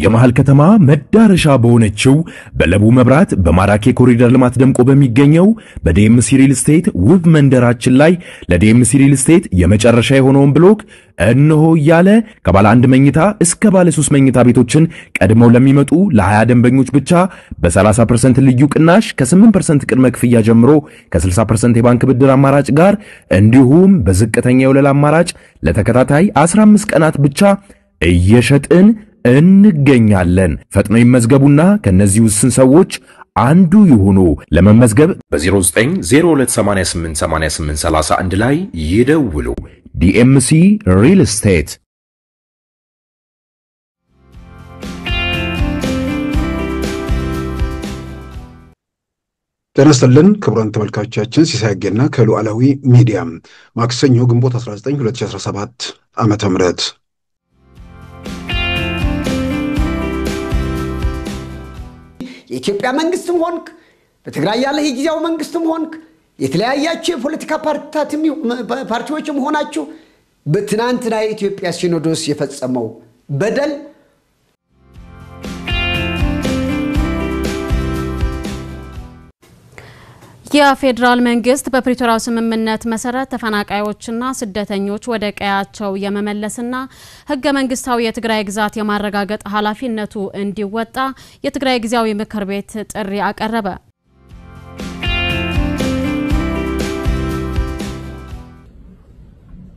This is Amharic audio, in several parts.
የመሃል ከተማ መዳረሻ በሆነችው በለቡ መብራት በማራኪ ኮሪደር ልማት ደምቆ በሚገኘው በዲኤምሲ ሪል ስቴት ውብ መንደራችን ላይ ለዲኤምሲ ሪል ስቴት የመጨረሻ የሆነውን ብሎክ እነሆ እያለ ከባለ 1 መኝታ እስከ ባለ 3 መኝታ ቤቶችን ቀድመው ለሚመጡ ለ20 ደንበኞች ብቻ በ30% ልዩ ቅናሽ ከ8% ቅድመ ክፍያ ጀምሮ ከ60% የባንክ ብድር አማራጭ ጋር እንዲሁም በዝቅተኛ የወለል አማራጭ ለተከታታይ 15 ቀናት ብቻ እየሸጥን እንገኛለን። ፈጥኖ ይመዝገቡና ከነዚህ ውስን ሰዎች አንዱ ይሁኑ። ለመመዝገብ በ0902888831 ላይ ይደውሉ። ዲኤምሲ ሪል ስቴት። ተነስተልን ክቡራን ተመልካቾቻችን ሲሳይገና ከሉዓላዊ ሚዲያ ማክሰኞ ግንቦት 19 2017 ዓመተ ምህረት የኢትዮጵያ መንግስትም ሆንክ በትግራይ ያለ የጊዜያዊ መንግስትም ሆንክ የተለያያችሁ የፖለቲካ ፓርቲዎችም ሆናችሁ በትናንትና የኢትዮጵያ ሲኖዶስ የፈጸመው በደል የፌደራል መንግስት በፕሪቶሪያው ስምምነት መሰረት ተፈናቃዮችና ስደተኞች ወደ ቀያቸው የመመለስና ህገ መንግስታዊ የትግራይ ግዛት የማረጋገጥ ኃላፊነቱ እንዲወጣ የትግራይ ጊዜያዊ ምክር ቤት ጥሪ አቀረበ።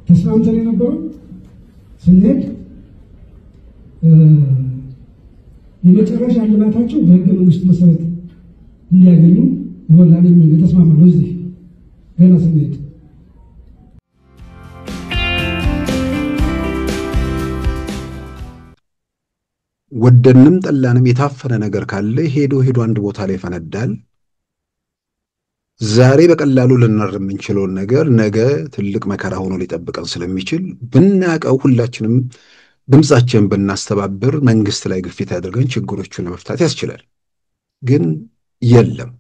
ተስማምተን የነበረው ስንሄድ የመጨረሻ ልማታቸው በህገ መንግስቱ መሰረት እንዲያገኙ ይወላል የሚል ተስማማነው። እዚህ ገና ስንሄድ ወደንም ጠላንም የታፈነ ነገር ካለ ሄዶ አንድ ቦታ ላይ ፈነዳል። ዛሬ በቀላሉ ልናርም የምንችለው ነገር ነገ ትልቅ መከራ ሆኖ ሊጠብቀን ስለሚችል ብናቀው ሁላችንም ድምጻችንን ብናስተባብር መንግስት ላይ ግፊት አድርገን ችግሮቹን ለመፍታት ያስችላል። ግን የለም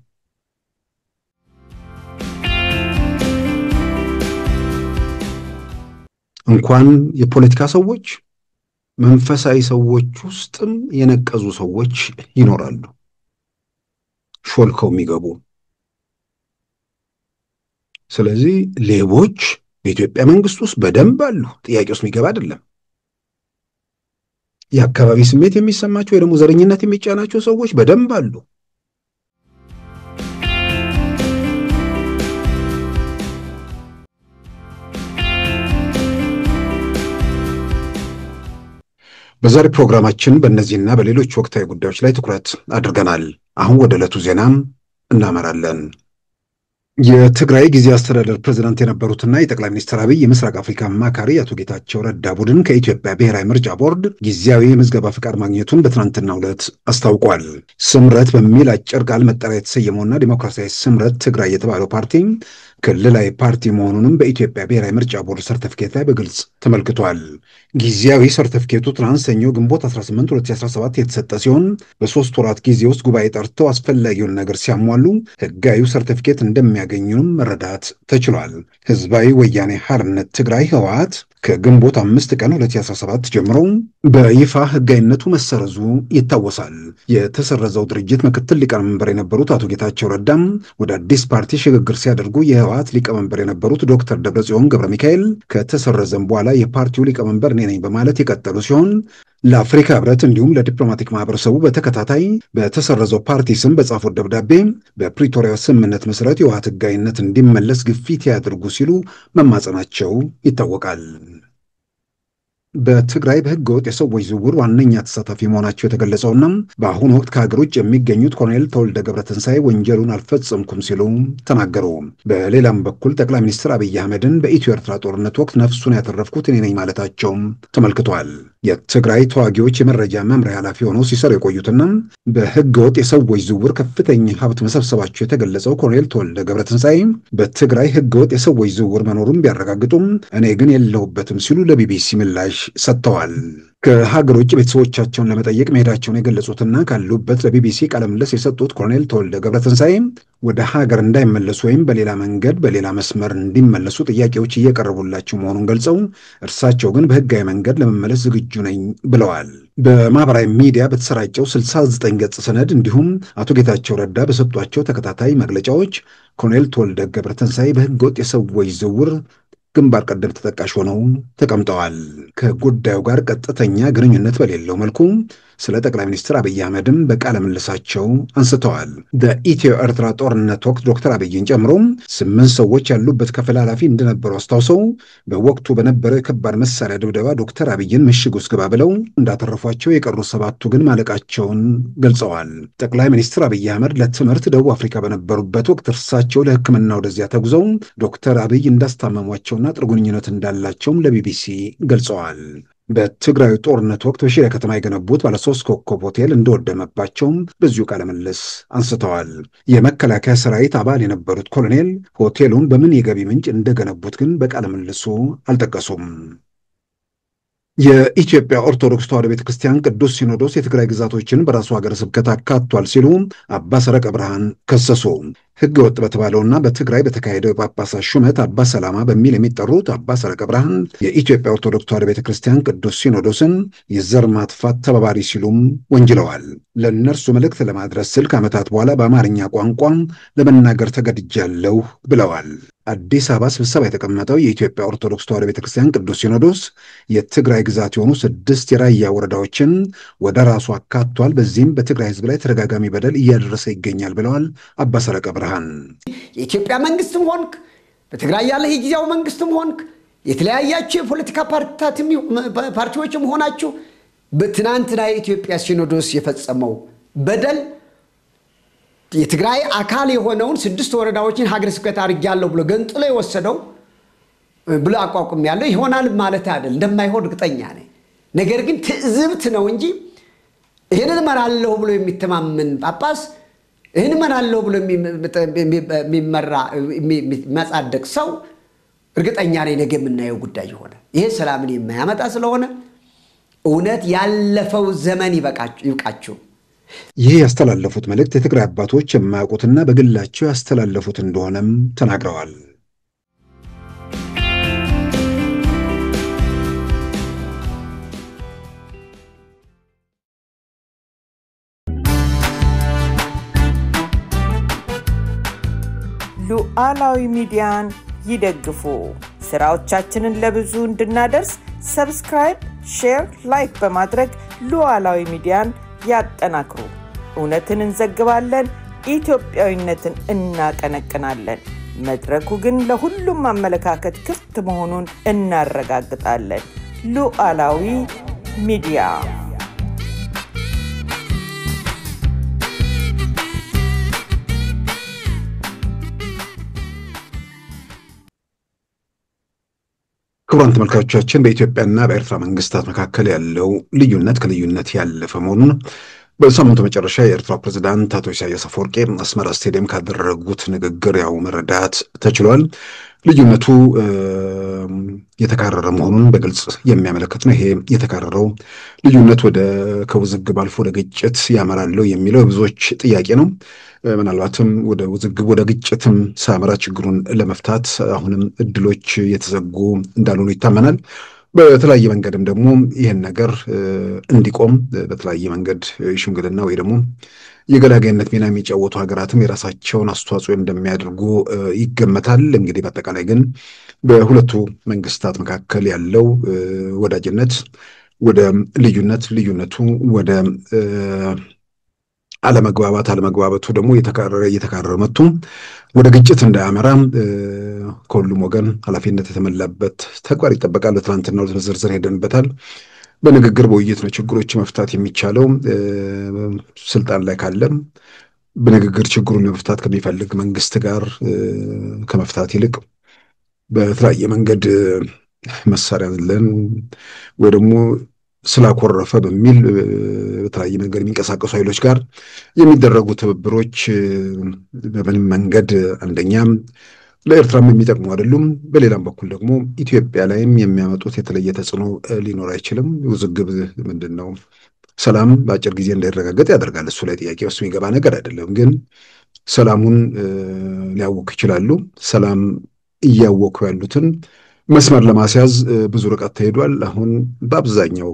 እንኳን የፖለቲካ ሰዎች መንፈሳዊ ሰዎች ውስጥም የነቀዙ ሰዎች ይኖራሉ፣ ሾልከው የሚገቡ። ስለዚህ ሌቦች በኢትዮጵያ መንግስት ውስጥ በደንብ አሉ፣ ጥያቄ ውስጥ የሚገባ አይደለም። የአካባቢ ስሜት የሚሰማቸው ወይ ደግሞ ዘረኝነት የሚጫናቸው ሰዎች በደንብ አሉ። በዛሬ ፕሮግራማችን በእነዚህና በሌሎች ወቅታዊ ጉዳዮች ላይ ትኩረት አድርገናል። አሁን ወደ ዕለቱ ዜናም እናመራለን። የትግራይ ጊዜያዊ አስተዳደር ፕሬዝዳንት የነበሩትና የጠቅላይ ሚኒስትር አብይ የምስራቅ አፍሪካ አማካሪ አቶ ጌታቸው ረዳ ቡድን ከኢትዮጵያ ብሔራዊ ምርጫ ቦርድ ጊዜያዊ የምዝገባ ፍቃድ ማግኘቱን በትናንትናው ዕለት አስታውቋል። ስምረት በሚል አጭር ቃል መጠሪያ የተሰየመውና ዲሞክራሲያዊ ስምረት ትግራይ የተባለው ፓርቲ ክልላዊ ፓርቲ መሆኑንም በኢትዮጵያ ብሔራዊ ምርጫ ቦርድ ሰርቲፊኬት ላይ በግልጽ ተመልክቷል። ጊዜያዊ ሰርቲፊኬቱ ትናንት ሰኞ ግንቦት 18 2017 የተሰጠ ሲሆን በ3 ወራት ጊዜ ውስጥ ጉባኤ ጠርተው አስፈላጊውን ነገር ሲያሟሉ ህጋዊ ሰርቲፊኬት እንደሚያገኙም መረዳት ተችሏል። ህዝባዊ ወያኔ ሓርነት ትግራይ ህወሓት ከግንቦት 5 ቀን 2017 ጀምሮ በይፋ ህጋዊነቱ መሰረዙ ይታወሳል። የተሰረዘው ድርጅት ምክትል ሊቀመንበር የነበሩት አቶ ጌታቸው ረዳም ወደ አዲስ ፓርቲ ሽግግር ሲያደርጉ የህወሓት ሊቀመንበር የነበሩት ዶክተር ደብረጽዮን ገብረ ሚካኤል ከተሰረዘም በኋላ የፓርቲው ሊቀመንበር እኔ ነኝ በማለት የቀጠሉ ሲሆን ለአፍሪካ ህብረት እንዲሁም ለዲፕሎማቲክ ማህበረሰቡ በተከታታይ በተሰረዘው ፓርቲ ስም በጻፉት ደብዳቤ በፕሪቶሪያ ስምምነት መሰረት የህወሓት ህጋዊነት እንዲመለስ ግፊት ያድርጉ ሲሉ መማጸናቸው ይታወቃል። በትግራይ በህገወጥ የሰዎች ዝውውር ዋነኛ ተሳታፊ መሆናቸው የተገለጸውና በአሁኑ ወቅት ከሀገር ውጭ የሚገኙት ኮሎኔል ተወልደ ገብረትንሳኤ ወንጀሉን አልፈጸምኩም ሲሉ ተናገሩ። በሌላም በኩል ጠቅላይ ሚኒስትር አብይ አህመድን በኢትዮ ኤርትራ ጦርነት ወቅት ነፍሱን ያተረፍኩት እኔ ነኝ ማለታቸውም ተመልክቷል። የትግራይ ተዋጊዎች የመረጃ መምሪያ ኃላፊ ሆነው ሲሰሩ የቆዩትና በህገወጥ የሰዎች ዝውውር ከፍተኛ ሀብት መሰብሰባቸው የተገለጸው ኮሎኔል ተወልደ ገብረትንሳኤ በትግራይ ህገወጥ የሰዎች ዝውውር መኖሩን ቢያረጋግጡም እኔ ግን የለሁበትም ሲሉ ለቢቢሲ ምላሽ ሰጥተዋል። ከሀገር ውጭ ቤተሰቦቻቸውን ለመጠየቅ መሄዳቸውን የገለጹትና ካሉበት ለቢቢሲ ቃለ ምልልስ የሰጡት ኮሎኔል ተወልደ ገብረትንሳኤ ወደ ሀገር እንዳይመለሱ ወይም በሌላ መንገድ በሌላ መስመር እንዲመለሱ ጥያቄዎች እየቀረቡላቸው መሆኑን ገልጸው እርሳቸው ግን በህጋዊ መንገድ ለመመለስ ዝግጁ ነኝ ብለዋል። በማህበራዊ ሚዲያ በተሰራጨው 69 ገጽ ሰነድ እንዲሁም አቶ ጌታቸው ረዳ በሰጧቸው ተከታታይ መግለጫዎች ኮሎኔል ተወልደ ገብረትንሳኤ በህገወጥ የሰዎች ዝውውር ግንባር ቀደም ተጠቃሽ ሆነው ተቀምጠዋል። ከጉዳዩ ጋር ቀጥተኛ ግንኙነት በሌለው መልኩ ስለ ጠቅላይ ሚኒስትር አብይ አህመድም በቃለ ምልልሳቸው አንስተዋል። በኢትዮ ኤርትራ ጦርነት ወቅት ዶክተር አብይን ጨምሮ 8 ሰዎች ያሉበት ክፍል ኃላፊ እንደነበሩ አስታውሰው በወቅቱ በነበረው የከባድ መሳሪያ ድብደባ ዶክተር አብይን ምሽግ ውስጥ ግባ ብለው እንዳተረፏቸው የቀሩት 7ቱ ግን ማለቃቸውን ገልጸዋል። ጠቅላይ ሚኒስትር አብይ አህመድ ለትምህርት ደቡብ አፍሪካ በነበሩበት ወቅት እርሳቸው ለሕክምና ወደዚያ ተጉዘው ዶክተር አብይ እንዳስታመሟቸውና ጥሩ ግንኙነት እንዳላቸውም ለቢቢሲ ገልጸዋል። በትግራይ ጦርነት ወቅት በሽሬ ከተማ የገነቡት ባለ 3 ኮከብ ሆቴል እንደወደመባቸውም በዚሁ ቃለ ምልልስ አንስተዋል። የመከላከያ ሰራዊት አባል የነበሩት ኮሎኔል ሆቴሉን በምን የገቢ ምንጭ እንደገነቡት ግን በቃለ ምልልሱ አልጠቀሱም። የኢትዮጵያ ኦርቶዶክስ ተዋሕዶ ቤተክርስቲያን ቅዱስ ሲኖዶስ የትግራይ ግዛቶችን በራሱ ሀገረ ስብከት አካቷል ሲሉ አባ ሰረቀ ብርሃን ከሰሱ። ሕገ ወጥ በተባለውና በትግራይ በተካሄደው የጳጳሳት ሹመት አባ ሰላማ በሚል የሚጠሩት አባ ሰረቀ ብርሃን የኢትዮጵያ ኦርቶዶክስ ተዋሕዶ ቤተክርስቲያን ቅዱስ ሲኖዶስን የዘር ማጥፋት ተባባሪ ሲሉም ወንጅለዋል። ለእነርሱ መልእክት ለማድረስ ስል ከዓመታት በኋላ በአማርኛ ቋንቋ ለመናገር ተገድጃለሁ ብለዋል። አዲስ አበባ ስብሰባ የተቀመጠው የኢትዮጵያ ኦርቶዶክስ ተዋሕዶ ቤተክርስቲያን ቅዱስ ሲኖዶስ የትግራይ ግዛት የሆኑ 6 የራያ ወረዳዎችን ወደ ራሱ አካቷል። በዚህም በትግራይ ሕዝብ ላይ ተደጋጋሚ በደል እያደረሰ ይገኛል ብለዋል አባ ሰረቀ ብርሃን። የኢትዮጵያ መንግስትም ሆንክ በትግራይ ያለ የጊዜያዊ መንግስትም ሆንክ የተለያያችሁ የፖለቲካ ፓርቲዎችም ሆናችሁ በትናንትና የኢትዮጵያ ሲኖዶስ የፈጸመው በደል የትግራይ አካል የሆነውን 6 ወረዳዎችን ሀገረ ስብከት አድርጌያለሁ ብሎ ገንጥሎ የወሰደው ብሎ አቋቁም ያለው ይሆናል ማለት አይደል፣ እንደማይሆን እርግጠኛ ነኝ። ነገር ግን ትዕዝብት ነው እንጂ ይሄንን እመራለሁ ብሎ የሚተማመን ጳጳስ ይሄንን እመራለሁ ብሎ የሚመራ የሚያጻድቅ ሰው እርግጠኛ ነኝ ነገ የምናየው ጉዳይ ይሆናል። ይሄ ሰላምን የማያመጣ ስለሆነ እውነት ያለፈው ዘመን ይብቃችሁ። ይህ ያስተላለፉት መልእክት የትግራይ አባቶች የማያውቁትና በግላቸው ያስተላለፉት እንደሆነም ተናግረዋል። ሉዓላዊ ሚዲያን ይደግፉ። ስራዎቻችንን ለብዙ እንድናደርስ ሰብስክራይብ፣ ሼር፣ ላይክ በማድረግ ሉዓላዊ ሚዲያን ያጠናክሩ። እውነትን እንዘግባለን፣ ኢትዮጵያዊነትን እናቀነቅናለን። መድረኩ ግን ለሁሉም አመለካከት ክፍት መሆኑን እናረጋግጣለን። ሉዓላዊ ሚዲያ ክቡራን ተመልካቾቻችን በኢትዮጵያና በኤርትራ መንግስታት መካከል ያለው ልዩነት ከልዩነት ያለፈ መሆኑን በሳምንቱ መጨረሻ የኤርትራ ፕሬዝዳንት አቶ ኢሳያስ አፈወርቂ አስመራ ስቴዲየም ካደረጉት ንግግር ያው መረዳት ተችሏል። ልዩነቱ የተካረረ መሆኑን በግልጽ የሚያመለክት ነው። ይሄ የተካረረው ልዩነት ወደ ከውዝግብ አልፎ ወደ ግጭት ያመራል የሚለው ብዙዎች ጥያቄ ነው። ምናልባትም ወደ ውዝግብ ወደ ግጭትም ሳያመራ ችግሩን ለመፍታት አሁንም እድሎች የተዘጉ እንዳልሆኑ ይታመናል። በተለያየ መንገድም ደግሞ ይህን ነገር እንዲቆም በተለያየ መንገድ ሽምግልና ወይ ደግሞ የገላጋይነት ሚና የሚጫወቱ ሀገራትም የራሳቸውን አስተዋጽኦ እንደሚያደርጉ ይገመታል። እንግዲህ በአጠቃላይ ግን በሁለቱ መንግስታት መካከል ያለው ወዳጅነት ወደ ልዩነት፣ ልዩነቱ ወደ አለመግባባቱ ደግሞ እየተካረረ መጥቶ ወደ ግጭት እንዳያመራ ከሁሉም ወገን ኃላፊነት የተሞላበት ተግባር ይጠበቃል። ትናንትናው ዝርዝር ሄደንበታል። በንግግር በውይይት ነው ችግሮች መፍታት የሚቻለው። ስልጣን ላይ ካለም በንግግር ችግሩን ለመፍታት ከሚፈልግ መንግስት ጋር ከመፍታት ይልቅ በተለያየ መንገድ መሳሪያ ለን ወይ ደግሞ ስላኮረፈ በሚል በተለያየ መንገድ የሚንቀሳቀሱ ኃይሎች ጋር የሚደረጉ ትብብሮች በምንም መንገድ አንደኛም ለኤርትራም የሚጠቅሙ አይደሉም። በሌላም በኩል ደግሞ ኢትዮጵያ ላይም የሚያመጡት የተለየ ተጽዕኖ ሊኖር አይችልም። ውዝግብ ምንድነው? ሰላም በአጭር ጊዜ እንዳይረጋገጥ ያደርጋል። እሱ ላይ ጥያቄ ውስጥ የሚገባ ነገር አይደለም። ግን ሰላሙን ሊያውክ ይችላሉ። ሰላም እያወኩ ያሉትን መስመር ለማስያዝ ብዙ ርቀት ተሄዷል። አሁን በአብዛኛው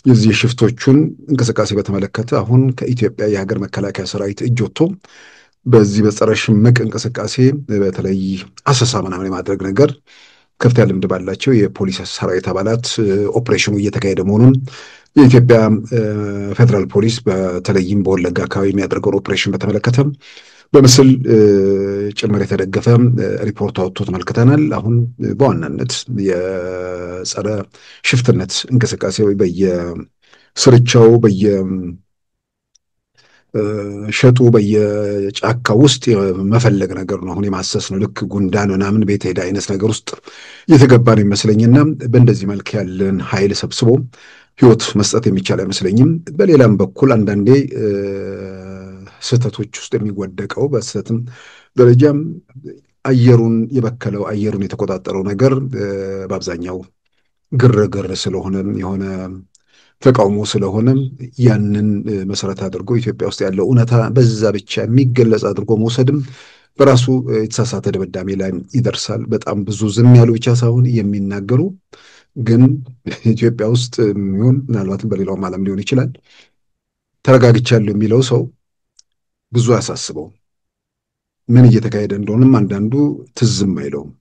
የዚህ ሽፍቶቹን እንቅስቃሴ በተመለከተ አሁን ከኢትዮጵያ የሀገር መከላከያ ሰራዊት እጅ ወጥቶ በዚህ በጸረ ሽምቅ እንቅስቃሴ በተለይ አሰሳ ምናምን የማድረግ ነገር ከፍተኛ ልምድ ባላቸው የፖሊስ ሰራዊት አባላት ኦፕሬሽኑ እየተካሄደ መሆኑን የኢትዮጵያ ፌዴራል ፖሊስ በተለይም በወለጋ አካባቢ የሚያደርገውን ኦፕሬሽን በተመለከተ በምስል ጭምር የተደገፈ ሪፖርት አውጥቶ ተመልክተናል። አሁን በዋናነት የጸረ ሽፍትነት እንቅስቃሴ በየስርቻው ሸጡ በየጫካ ውስጥ መፈለግ ነገር ነው። አሁን የማሰስ ነው። ልክ ጉንዳን ምናምን ቤት ሄዳ አይነት ነገር ውስጥ እየተገባ ነው ይመስለኝና በእንደዚህ መልክ ያለን ኃይል ሰብስቦ ህይወት መስጠት የሚቻል አይመስለኝም። በሌላም በኩል አንዳንዴ ስህተቶች ውስጥ የሚወደቀው በስህተትም ደረጃም አየሩን የበከለው አየሩን የተቆጣጠረው ነገር በአብዛኛው ግርግር ስለሆነ የሆነ ተቃውሞ ስለሆነ ያንን መሰረት አድርጎ ኢትዮጵያ ውስጥ ያለው እውነታ በዛ ብቻ የሚገለጽ አድርጎ መውሰድም በራሱ የተሳሳተ ድምዳሜ ላይ ይደርሳል። በጣም ብዙ ዝም ያሉ ብቻ ሳይሆን የሚናገሩ ግን ኢትዮጵያ ውስጥ የሚሆን ምናልባትም በሌላውም ዓለም ሊሆን ይችላል ተረጋግቻለሁ የሚለው ሰው ብዙ አያሳስበው። ምን እየተካሄደ እንደሆነም አንዳንዱ ትዝም አይለውም።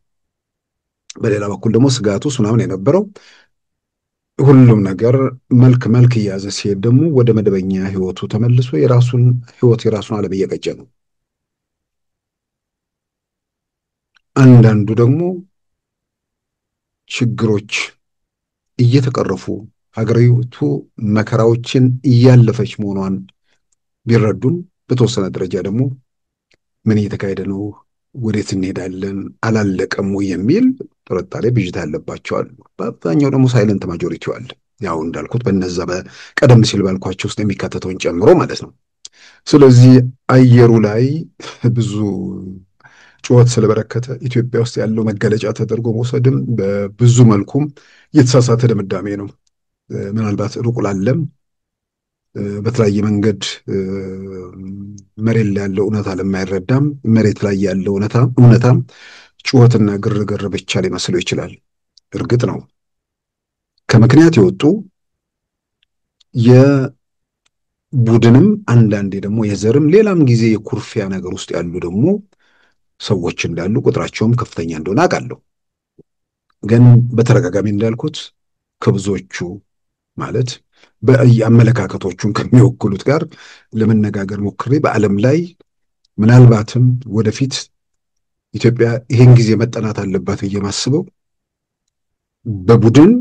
በሌላ በኩል ደግሞ ስጋቱ ምናምን የነበረው ሁሉም ነገር መልክ እያዘ ሲሄድ ደግሞ ወደ መደበኛ ህይወቱ ተመልሶ የራሱን ዓለም እየቀጨ ነው። አንዳንዱ ደግሞ ችግሮች እየተቀረፉ ሀገሪቱ መከራዎችን እያለፈች መሆኗን ቢረዱም በተወሰነ ደረጃ ደግሞ ምን እየተካሄደ ነው፣ ወዴት እንሄዳለን፣ አላለቀም የሚል ጥርጣሬ ብዥታ ያለባቸው አሉ። በአብዛኛው ደግሞ ሳይለንት ማጆሪቲ አለ። ያው እንዳልኩት በነዛ በቀደም ሲል ባልኳቸው ውስጥ የሚካተተውን ጨምሮ ማለት ነው። ስለዚህ አየሩ ላይ ብዙ ጩኸት ስለበረከተ ኢትዮጵያ ውስጥ ያለው መገለጫ ተደርጎ መውሰድም በብዙ መልኩም የተሳሳተ ድምዳሜ ነው። ምናልባት ሩቅ ላለም በተለያየ መንገድ መሬት ላይ ያለው እውነታ ለማይረዳም መሬት ላይ ያለው እውነታ ጩኸትና ግርግር ብቻ ሊመስለው ይችላል። እርግጥ ነው ከምክንያት የወጡ የቡድንም አንዳንዴ ደግሞ የዘርም ሌላም ጊዜ የኩርፊያ ነገር ውስጥ ያሉ ደግሞ ሰዎች እንዳሉ ቁጥራቸውም ከፍተኛ እንደሆነ አውቃለሁ። ግን በተረጋጋሚ እንዳልኩት ከብዙዎቹ ማለት በአመለካከቶቹን ከሚወክሉት ጋር ለመነጋገር ሞክሬ በዓለም ላይ ምናልባትም ወደፊት ኢትዮጵያ ይሄን ጊዜ መጠናት አለባት እየማስበው በቡድን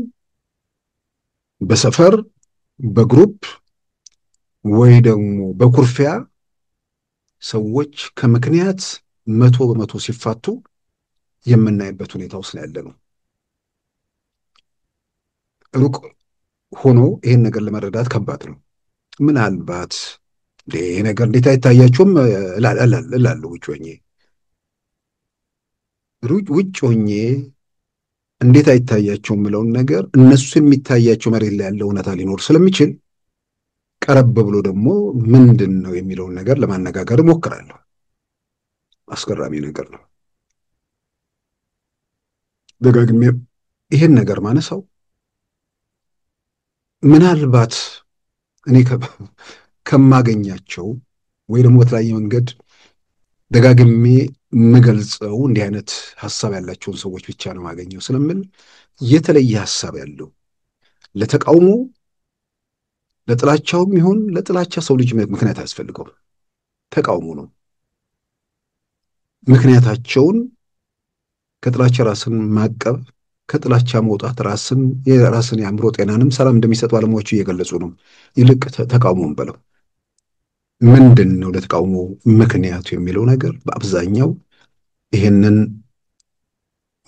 በሰፈር በግሩፕ ወይ ደግሞ በኩርፊያ ሰዎች ከምክንያት 100% ሲፋቱ የምናይበት ሁኔታ ውስጥ ያለ ነው። ሩቅ ሆኖ ይሄን ነገር ለመረዳት ከባድ ነው። ምናልባት ይሄ ነገር እንዴት አይታያችሁም እላለሁ ውጭ ሆኜ እንዴት አይታያቸውም የምለውን ነገር እነሱ የሚታያቸው መሬት ላይ ያለው እውነታ ሊኖር ስለሚችል ቀረብ ብሎ ደግሞ ምንድን ነው የሚለውን ነገር ለማነጋገር እሞክራለሁ። አስገራሚ ነገር ነው። ደጋግሜ ይሄን ነገር ማነሳው ምናልባት እኔ ከማገኛቸው ወይ ደግሞ በተለያየ መንገድ ደጋግሜ የምገልጸው እንዲህ አይነት ሐሳብ ያላቸውን ሰዎች ብቻ ነው ማገኘው ስለምን የተለየ ሐሳብ ያለው ለተቃውሞ ለጥላቻውም ይሁን ለጥላቻ ሰው ልጅ ምክንያት አያስፈልገው። ተቃውሞ ነው። ምክንያታቸውን ከጥላቻ ራስን ማቀብ ከጥላቻ መውጣት የራስን የአእምሮ ጤናንም ሰላም እንደሚሰጥ ባለሙያዎቹ እየገለጹ ነው። ይልቅ ተቃውሞን በለው ምንድን ነው ለተቃውሞ ምክንያቱ የሚለው ነገር በአብዛኛው ይሄንን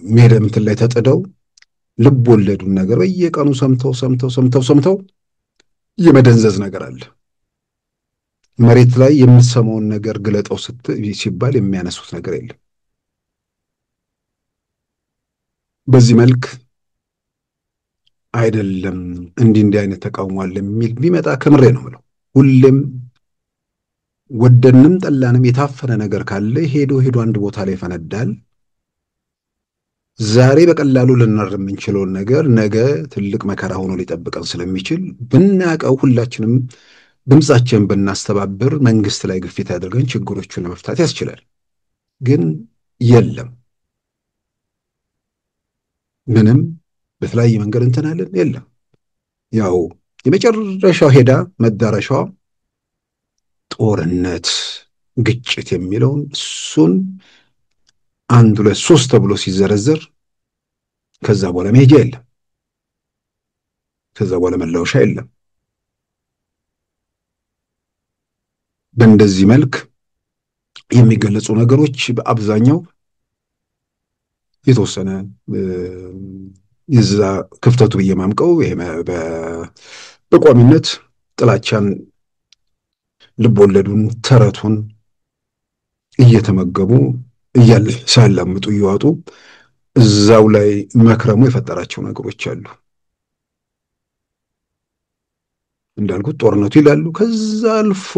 ሜዳ ላይ ተጥደው ልብ ወለዱን ነገር በየቀኑ ሰምተው የመደንዘዝ ነገር አለ። መሬት ላይ የምትሰማውን ነገር ግለጠው ሲባል የሚያነሱት ነገር የለም። በዚህ መልክ አይደለም እንዲህ አይነት ተቃውሞ አለ የሚል ቢመጣ ከምሬ ነው የምለው። ሁሌም ወደንም ጠላንም የታፈነ ነገር ካለ ሄዶ አንድ ቦታ ላይ ፈነዳል። ዛሬ በቀላሉ ልናርም የምንችለውን ነገር ነገ ትልቅ መከራ ሆኖ ሊጠብቀን ስለሚችል ብናቀው ሁላችንም ድምጻችንን ብናስተባብር መንግስት ላይ ግፊት አድርገን ችግሮቹን ለመፍታት ያስችላል። ግን የለም ምንም በተለያየ መንገድ እንትናለን የለም። ያው የመጨረሻው ሄዳ መዳረሻዋ ጦርነት፣ ግጭት የሚለውን እሱን 1 2 3 ተብሎ ሲዘረዘር ከዛ በኋላ መሄጃ የለም። ከዛ በኋላ መላወሻ የለም። በእንደዚህ መልክ የሚገለጹ ነገሮች በአብዛኛው የተወሰነ የዛ ክፍተቱ በየማምቀው ይሄ በቋሚነት ጥላቻን፣ ልቦለዱን፣ ተረቱን እየተመገቡ ሲያላምጡ እየዋጡ እዛው ላይ መክረሙ የፈጠራቸው ነገሮች አሉ። እንዳልኩት ጦርነቱ ይላሉ። ከዛ አልፎ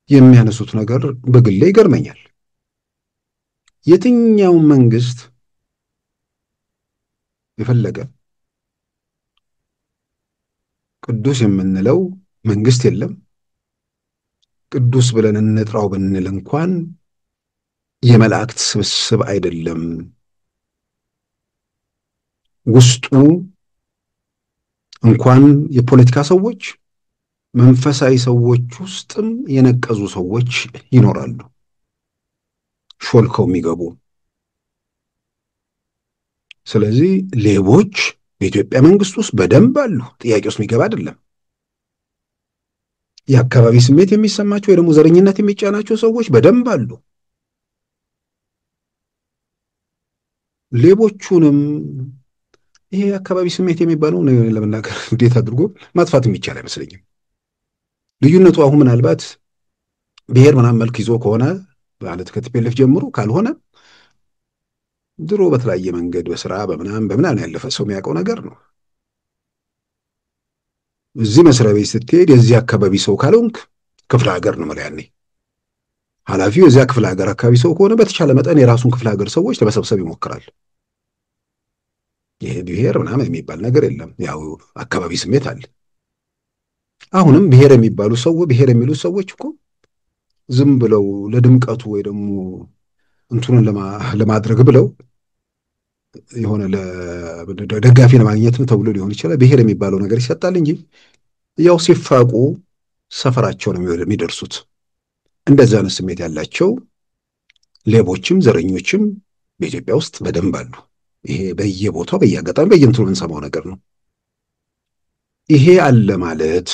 የሚያነሱት ነገር በግሌ ይገርመኛል። የትኛው መንግስት የፈለገ ቅዱስ የምንለው መንግስት የለም። ቅዱስ ብለን እንጥራው ብንል እንኳን የመላእክት ስብስብ አይደለም። ውስጡ እንኳን የፖለቲካ ሰዎች መንፈሳዊ ሰዎች ውስጥም የነቀዙ ሰዎች ይኖራሉ፣ ሾልከው የሚገቡ። ስለዚህ ሌቦች በኢትዮጵያ መንግስት ውስጥ በደንብ አሉ፣ ጥያቄ ውስጥ የሚገባ አይደለም። የአካባቢ ስሜት የሚሰማቸው ወይ ደግሞ ዘረኝነት የሚጫናቸው ሰዎች በደንብ አሉ። ሌቦቹንም ይሄ አካባቢ ስሜት የሚባለው ነው ለመናገር እንዴት አድርጎ ማጥፋት የሚቻል አይመስለኝም። ልዩነቱ አሁን ምናልባት ብሔር ምናምን መልክ ይዞ ከሆነ ማለት ከቲፒኤልኤፍ ጀምሮ ካልሆነ ድሮ በተለያየ መንገድ በስራ በምናምን ያለፈ ሰው የሚያውቀው ነገር ነው። እዚህ መስሪያ ቤት ስትሄድ የዚህ አካባቢ ሰው ካልሆንክ ክፍለ ሀገር ነው ማለት ያኔ ኃላፊው የዚያ ክፍለ ሀገር አካባቢ ሰው ከሆነ በተቻለ መጠን የራሱን ክፍለ ሀገር ሰዎች ለመሰብሰብ ይሞክራል። ይሄ ብሔር ምናምን የሚባል ነገር የለም። ያው አካባቢ ስሜት አለ። አሁንም ብሔር የሚሉ ሰዎች እኮ ዝም ብለው ለድምቀቱ ወይ ደግሞ እንትኑን ለማድረግ ብለው የሆነ ደጋፊ ለማግኘትም ተብሎ ሊሆን ይችላል ብሔር የሚባለው ነገር ይሰጣል እንጂ ያው ሲፋቁ ሰፈራቸው ነው የሚደርሱት። እንደዛ ነው ስሜት ያላቸው ሌቦችም ዘረኞችም በኢትዮጵያ ውስጥ በደንብ አሉ። ይሄ በየቦታው በየአጋጣሚ በየእንትኑ የምንሰማው ነገር ነው። ይሄ አለ ማለት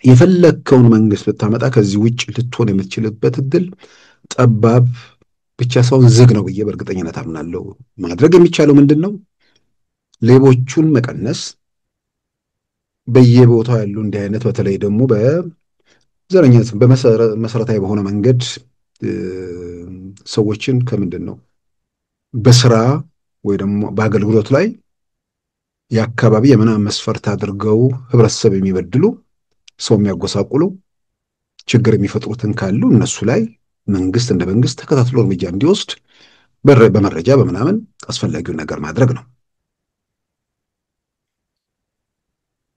የፈለከውን መንግስት ብታመጣ ከዚህ ውጭ ልትሆን የምትችልበት እድል ጠባብ ብቻ ሳይሆን ዝግ ነው ብዬ በእርግጠኝነት አምናለሁ። ማድረግ የሚቻለው ምንድን ነው? ሌቦቹን መቀነስ፣ በየቦታው ያሉ እንዲህ አይነት በተለይ ደግሞ በዘረኝነት በመሰረታዊ በሆነ መንገድ ሰዎችን ከምንድን ነው በስራ ወይ ደግሞ በአገልግሎት ላይ የአካባቢ የምናምን መስፈርት አድርገው ህብረተሰብ የሚበድሉ ሰው የሚያጎሳቁሉ ችግር የሚፈጥሩትን ካሉ እነሱ ላይ መንግስት እንደ መንግስት ተከታትሎ እርምጃ እንዲወስድ በመረጃ በምናምን አስፈላጊውን ነገር ማድረግ ነው።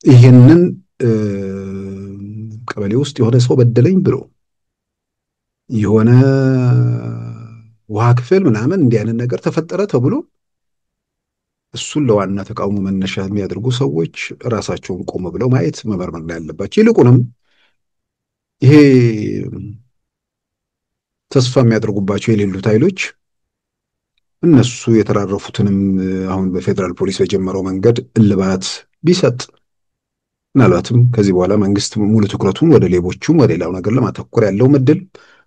ይህንን ቀበሌ ውስጥ የሆነ ሰው በደለኝ ብሎ የሆነ ውሃ ክፍል ምናምን እንዲህ አይነት ነገር ተፈጠረ ተብሎ እሱን ለዋና ተቃውሞ መነሻ የሚያደርጉ ሰዎች ራሳቸውን ቆም ብለው ማየት መመርመር ላይ ያለባቸው። ይልቁንም ይሄ ተስፋ የሚያደርጉባቸው የሌሉት ኃይሎች እነሱ የተራረፉትንም አሁን በፌዴራል ፖሊስ በጀመረው መንገድ እልባት ቢሰጥ ምናልባትም ከዚህ በኋላ መንግስት ሙሉ ትኩረቱን ወደ ሌቦቹም ወደ ሌላው ነገር ለማተኮር ያለው እድል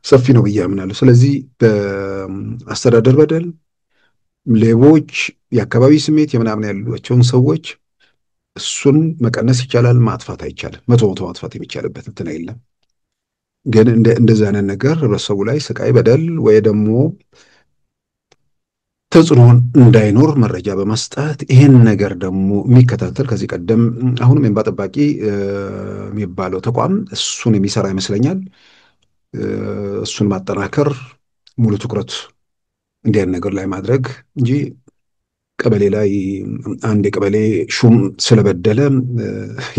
ሰፊ ነው ብዬ አምናለሁ። ስለዚህ በአስተዳደር በደል ሌቦች የአካባቢ ስሜት የምናምን ያሏቸውን ሰዎች እሱን መቀነስ ይቻላል፣ ማጥፋት አይቻልም። መቶ ማጥፋት የሚቻልበት እንትን የለም። ግን እንደዛ አይነት ነገር ህብረተሰቡ ላይ ስቃይ፣ በደል ወይ ደግሞ ተጽዕኖን እንዳይኖር መረጃ በመስጠት ይህን ነገር ደግሞ የሚከታተል ከዚህ ቀደም አሁንም እንባ ጠባቂ የሚባለው ተቋም እሱን የሚሰራ ይመስለኛል። እሱን ማጠናከር ሙሉ ትኩረት እንዲህ አይነት ነገር ላይ ማድረግ እንጂ ቀበሌ ላይ አንድ የቀበሌ ሹም ስለበደለ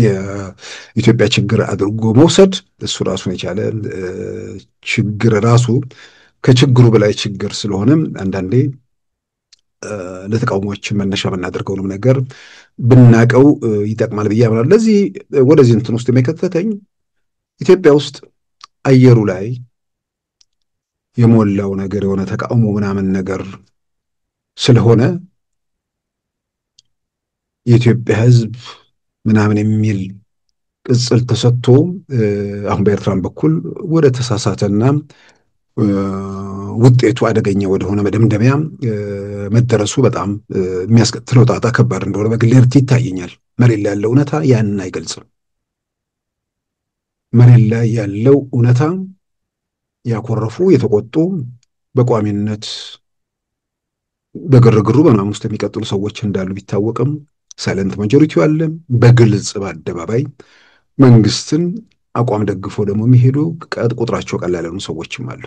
የኢትዮጵያ ችግር አድርጎ መውሰድ እሱ ራሱን የቻለ ችግር ራሱ ከችግሩ በላይ ችግር ስለሆነ አንዳንዴ ለተቃውሞችን መነሻ የምናደርገውንም ነገር ብናቀው ይጠቅማል ብዬ አምናለሁ። ለዚህ ወደዚህ እንትን ውስጥ የሚከተተኝ ኢትዮጵያ ውስጥ አየሩ ላይ የሞላው ነገር የሆነ ተቃውሞ ምናምን ነገር ስለሆነ የኢትዮጵያ ሕዝብ ምናምን የሚል ቅጽል ተሰጥቶ አሁን በኤርትራም በኩል ወደ ተሳሳተና ውጤቱ አደገኛ ወደሆነ መደምደሚያ መደረሱ በጣም የሚያስከትለው ጣጣ ከባድ እንደሆነ በግሌ ይታየኛል። መሬት ላይ ያለው እውነታ ያንን አይገልጽም። መሬት ላይ ያለው እውነታ ያኮረፉ የተቆጡ በቋሚነት በግርግሩ በምናምን ውስጥ የሚቀጥሉ ሰዎች እንዳሉ ቢታወቅም ሳይለንት ማጆሪቲው አለ። በግልጽ በአደባባይ መንግስትን አቋም ደግፎ ደግሞ የሚሄዱ ቁጥራቸው ቀላል ያሉ ሰዎችም አሉ።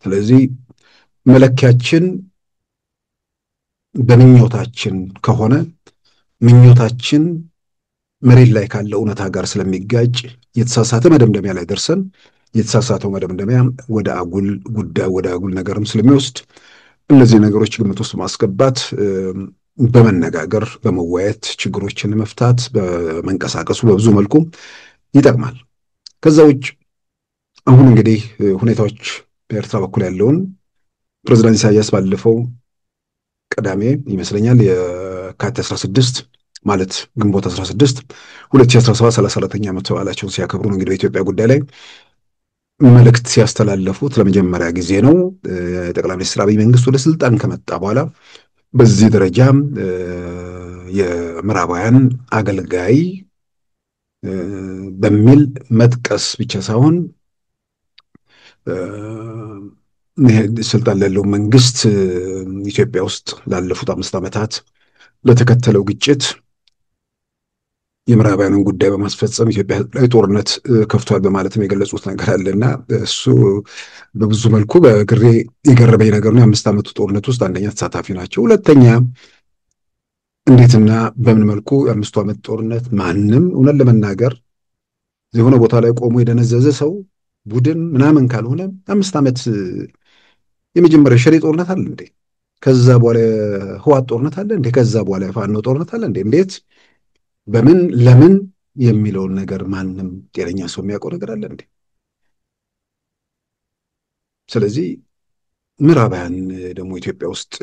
ስለዚህ መለኪያችን በምኞታችን ከሆነ ምኞታችን መሬት ላይ ካለ እውነታ ጋር ስለሚጋጭ የተሳሳተ መደምደሚያ ላይ ደርሰን የተሳሳተው መደምደሚያ ወደ አጉል ጉዳይ ወደ አጉል ነገርም ስለሚወስድ እነዚህ ነገሮች ግምት ውስጥ ማስገባት በመነጋገር በመወያየት ችግሮችን መፍታት በመንቀሳቀሱ በብዙ መልኩ ይጠቅማል። ከዛ ውጭ አሁን እንግዲህ ሁኔታዎች በኤርትራ በኩል ያለውን ፕሬዝዳንት ኢሳያስ ባለፈው ቅዳሜ ይመስለኛል የካቲት 16 ማለት ግንቦት 16 2017 34ኛ ዓመት በዓላቸውን ሲያከብሩ ነው እንግዲህ በኢትዮጵያ ጉዳይ ላይ መልእክት ሲያስተላለፉት ለመጀመሪያ ጊዜ ነው። ጠቅላይ ሚኒስትር አብይ መንግስት ወደ ስልጣን ከመጣ በኋላ በዚህ ደረጃ የምዕራባውያን አገልጋይ በሚል መጥቀስ ብቻ ሳይሆን ስልጣን ያለው መንግስት ኢትዮጵያ ውስጥ ላለፉት 5 ዓመታት ለተከተለው ግጭት የምዕራባውያንን ጉዳይ በማስፈጸም ኢትዮጵያ ላይ ጦርነት ከፍቷል በማለትም የገለጹት ነገር አለና እሱ በብዙ መልኩ በግሬ የገረበኝ ነገር ነው። የ5 ዓመቱ ጦርነት ውስጥ አንደኛ ተሳታፊ ናቸው። ሁለተኛ እንዴትና በምን መልኩ የ5 ዓመት ጦርነት ማንም እውነት ለመናገር የሆነ ቦታ ላይ ቆሞ የደነዘዘ ሰው ቡድን ምናምን ካልሆነ 5 ዓመት የመጀመሪያ ሸኔ ጦርነት አለ እንዴ? ከዛ በኋላ ህወሓት ጦርነት አለ እንዴ? ከዛ በኋላ ፋኖ ጦርነት አለ እንዴ? እንዴት በምን ለምን የሚለውን ነገር ማንም ጤነኛ ሰው የሚያውቀው ነገር አለ እንዴ? ስለዚህ ምዕራባውያን ደግሞ ኢትዮጵያ ውስጥ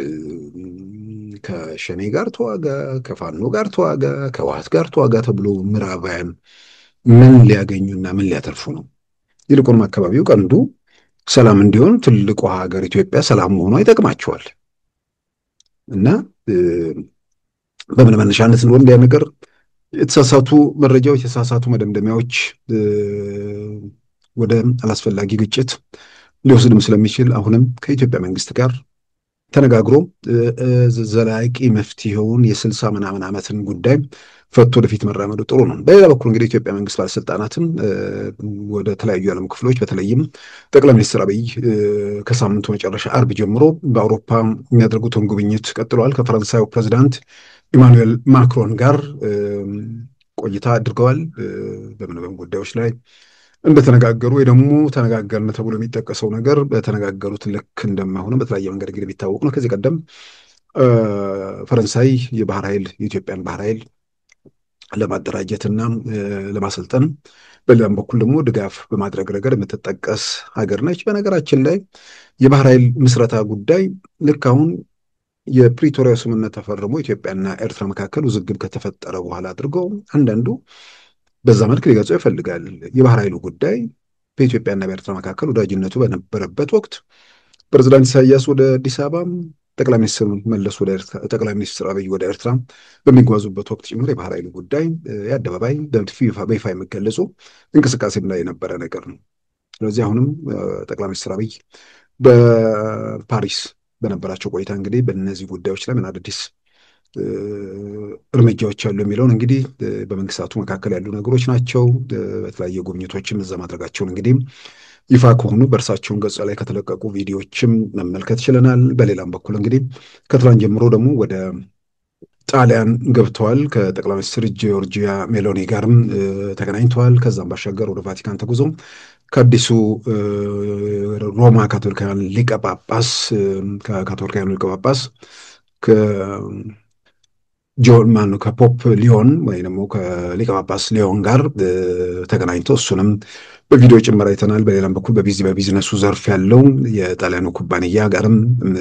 ከሸኔ ጋር ተዋጋ፣ ከፋኖ ጋር ተዋጋ፣ ከህወሓት ጋር ተዋጋ ተብሎ ምዕራባውያን ምን ሊያገኙና ምን ሊያተርፉ ነው? ይልቁንም አካባቢው ቀንዱ ሰላም እንዲሆን ትልቁ ሀገር ኢትዮጵያ ሰላም መሆኗ ይጠቅማቸዋል እና በምን መነሻነት እንደሆነ እንዲያ ነገር የተሳሳቱ መረጃዎች የተሳሳቱ መደምደሚያዎች ወደ አላስፈላጊ ግጭት ሊወስድም ስለሚችል አሁንም ከኢትዮጵያ መንግስት ጋር ተነጋግሮ ዘላቂ መፍትሄውን የ60 ምናምን ዓመትን ጉዳይ ፈቶ ወደፊት መራመዱ ጥሩ ነው። በሌላ በኩል እንግዲህ ኢትዮጵያ መንግስት ባለስልጣናትም ወደ ተለያዩ የዓለም ክፍሎች በተለይም ጠቅላይ ሚኒስትር አብይ ከሳምንቱ መጨረሻ አርብ ጀምሮ በአውሮፓ የሚያደርጉትን ጉብኝት ቀጥለዋል። ከፈረንሳዩ ፕሬዚዳንት ኢማኑኤል ማክሮን ጋር ቆይታ አድርገዋል። በምን ጉዳዮች ላይ እንደተነጋገሩ ወይ ደግሞ ተነጋገርን ተብሎ የሚጠቀሰው ነገር በተነጋገሩት ልክ እንደማይሆነ በተለያየ መንገድ እንግዲህ ቢታወቅ ነው። ከዚህ ቀደም ፈረንሳይ የባህር ኃይል የኢትዮጵያን ባህር ኃይል ለማደራጀትና ለማሰልጠን በሌላም በኩል ደግሞ ድጋፍ በማድረግ ረገድ የምትጠቀስ ሀገር ነች። በነገራችን ላይ የባህር ኃይል ምስረታ ጉዳይ ልክ አሁን የፕሪቶሪያ ስምምነት ተፈርሞ ኢትዮጵያና ኤርትራ መካከል ውዝግብ ከተፈጠረ በኋላ አድርገው አንዳንዱ በዛ መልክ ሊገልጸው ይፈልጋል። የባህር ኃይሉ ጉዳይ በኢትዮጵያና በኤርትራ መካከል ወዳጅነቱ በነበረበት ወቅት ፕሬዝዳንት ኢሳያስ ወደ አዲስ አበባ ጠቅላይ ሚኒስትር መለስ ወደ ኤርትራ ጠቅላይ ሚኒስትር አብይ ወደ ኤርትራ በሚጓዙበት ወቅት ጭምር የባህር ኃይሉ ጉዳይ የአደባባይ በይፋ የሚገለጹ እንቅስቃሴም ላይ የነበረ ነገር ነው። ስለዚህ አሁንም ጠቅላይ ሚኒስትር አብይ በፓሪስ በነበራቸው ቆይታ እንግዲህ በእነዚህ ጉዳዮች ላይ ምን አዳዲስ እርምጃዎች አሉ የሚለውን እንግዲህ በመንግስታቱ መካከል ያሉ ነገሮች ናቸው። በተለያየ ጉብኝቶችም እዛ ማድረጋቸውን እንግዲህ ይፋ ከሆኑ በእርሳቸውን ገጽ ላይ ከተለቀቁ ቪዲዮዎችም መመልከት ችለናል። በሌላም በኩል እንግዲህ ከትላንት ጀምሮ ደግሞ ወደ ጣሊያን ገብተዋል። ከጠቅላይ ሚኒስትር ጆርጂያ ሜሎኒ ጋርም ተገናኝተዋል። ከዛም ባሻገር ወደ ቫቲካን ተጉዞ ከአዲሱ ሮማ ካቶሊካውያን ሊቀ ጳጳስ ከካቶሊካውያኑ ሊቀ ጳጳስ ጆን ማነው ከፖፕ ሊዮን ወይ ደግሞ ከሊቀ ጳጳስ ሊዮን ጋር ተገናኝቶ እሱንም በቪዲዮ ጭምር አይተናል። በሌላም በኩል በቢዝነሱ ዘርፍ ያለው የጣሊያኑ ኩባንያ ጋርም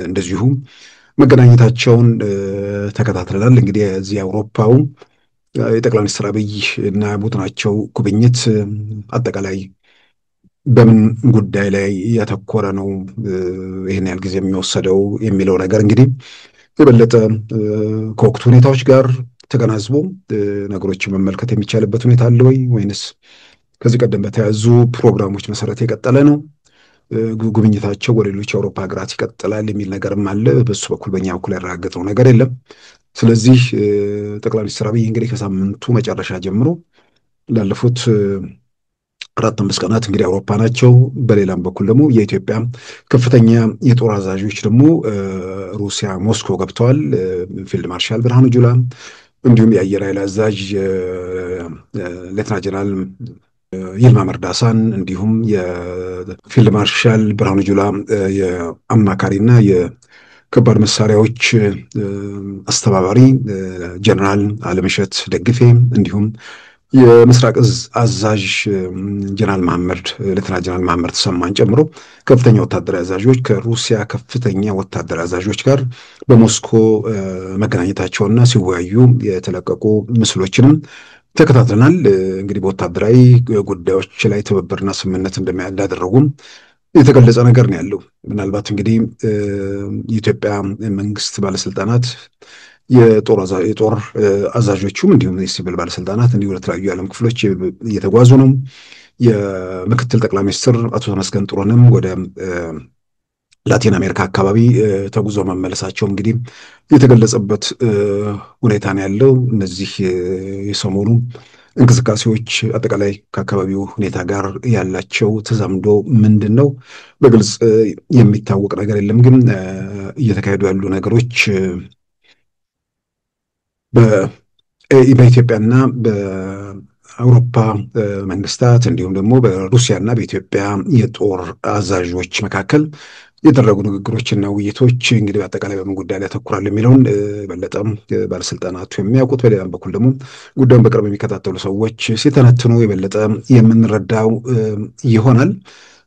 እንደዚሁ መገናኘታቸውን ተከታትለናል። እንግዲህ የዚህ አውሮፓው የጠቅላይ ሚኒስትር አብይ እና ቡድናቸው ጉብኝት አጠቃላይ በምን ጉዳይ ላይ ያተኮረ ነው፣ ይህን ያህል ጊዜ የሚወሰደው የሚለው ነገር እንግዲህ የበለጠ ከወቅቱ ሁኔታዎች ጋር ተገናዝቦ ነገሮችን መመልከት የሚቻልበት ሁኔታ አለ ወይ ወይንስ ከዚህ ቀደም በተያዙ ፕሮግራሞች መሰረት የቀጠለ ነው? ጉብኝታቸው ወደ ሌሎች የአውሮፓ ሀገራት ይቀጥላል የሚል ነገርም አለ። በሱ በኩል በእኛ በኩል ያረጋገጥነው ነገር የለም። ስለዚህ ጠቅላይ ሚኒስትር አብይ እንግዲህ ከሳምንቱ መጨረሻ ጀምሮ ላለፉት 4-5 ቀናት እንግዲህ አውሮፓ ናቸው። በሌላም በኩል ደግሞ የኢትዮጵያ ከፍተኛ የጦር አዛዦች ደግሞ ሩሲያ ሞስኮ ገብተዋል። ፊልድ ማርሻል ብርሃኑ ጁላ እንዲሁም የአየር ኃይል አዛዥ ሌተና ጀነራል ይልማ መርዳሳን እንዲሁም የፊልድ ማርሻል ብርሃኑ ጁላ የአማካሪና የከባድ መሳሪያዎች አስተባባሪ ጀነራል አለምሸት ደግፌ እንዲሁም የምስራቅ እዝ አዛዥ ጀነራል ሌተና ጀነራል መሐመድ ተሰማን ጨምሮ ከፍተኛ ወታደራዊ አዛዦች ከሩሲያ ከፍተኛ ወታደራዊ አዛዦች ጋር በሞስኮ መገናኘታቸውና ሲወያዩ የተለቀቁ ምስሎችንም ተከታትለናል። እንግዲህ በወታደራዊ ጉዳዮች ላይ ትብብርና ስምምነት እንዳደረጉም የተገለጸ ነገር ነው ያለው። ምናልባት እንግዲህ የኢትዮጵያ መንግስት ባለስልጣናት የጦር አዛዦቹም እንዲሁም የሲቪል ባለስልጣናት እንዲሁ ለተለያዩ የዓለም ክፍሎች እየተጓዙ ነው። የምክትል ጠቅላይ ሚኒስትር አቶ ተመስገን ጥሩነህም ወደ ላቲን አሜሪካ አካባቢ ተጉዞ መመለሳቸው እንግዲህ የተገለጸበት ሁኔታ ነው ያለው። እነዚህ የሰሞኑ እንቅስቃሴዎች አጠቃላይ ከአካባቢው ሁኔታ ጋር ያላቸው ተዛምዶ ምንድን ነው በግልጽ የሚታወቅ ነገር የለም። ግን እየተካሄዱ ያሉ ነገሮች በኢትዮጵያና በአውሮፓ መንግስታት እንዲሁም ደግሞ በሩሲያና በኢትዮጵያ የጦር አዛዦች መካከል የደረጉ ንግግሮችና ውይይቶች እንግዲህ በአጠቃላይ በምን ጉዳይ ላይ ያተኩራል የሚለውን በለጠም ባለስልጣናቱ የሚያውቁት፣ በሌላም በኩል ደግሞ ጉዳዩን በቅርብ የሚከታተሉ ሰዎች ሲተነትኑ የበለጠ የምንረዳው ይሆናል።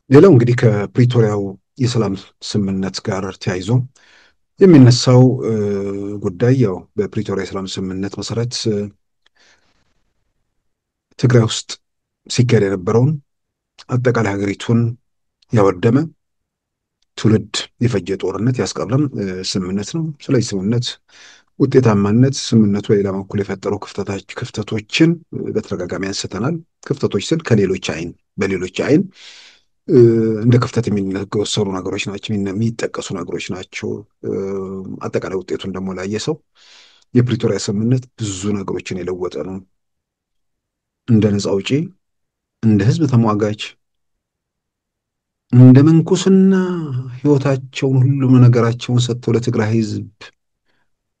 ሌላው እንግዲህ ከፕሪቶሪያው የሰላም ስምምነት ጋር ተያይዞ የሚነሳው ጉዳይ ያው በፕሪቶሪያ የሰላም ስምምነት መሰረት ትግራይ ውስጥ ሲካሄድ የነበረውን አጠቃላይ ሀገሪቱን ያወደመ ትውልድ የፈጀ ጦርነት ያስቀረም ስምምነት ነው። ስለዚህ ስምምነት ውጤታማነት ስምምነቱ በሌላ በኩል የፈጠሩ ክፍተቶችን በተደጋጋሚ አንስተናል። ክፍተቶች ስል በሌሎች አይን እንደ ክፍተት የሚነገሩ ነገሮች ናቸው፣ የሚጠቀሱ ነገሮች ናቸው። አጠቃላይ ውጤቱን ደግሞ ላየ ሰው የፕሪቶሪያ ስምምነት ብዙ ነገሮችን የለወጠ ነው። እንደ ነፃ አውጪ፣ እንደ ህዝብ ተሟጋች፣ እንደ መንኩስና ህይወታቸውን ሁሉም ነገራቸውን ሰጥተው ለትግራይ ህዝብ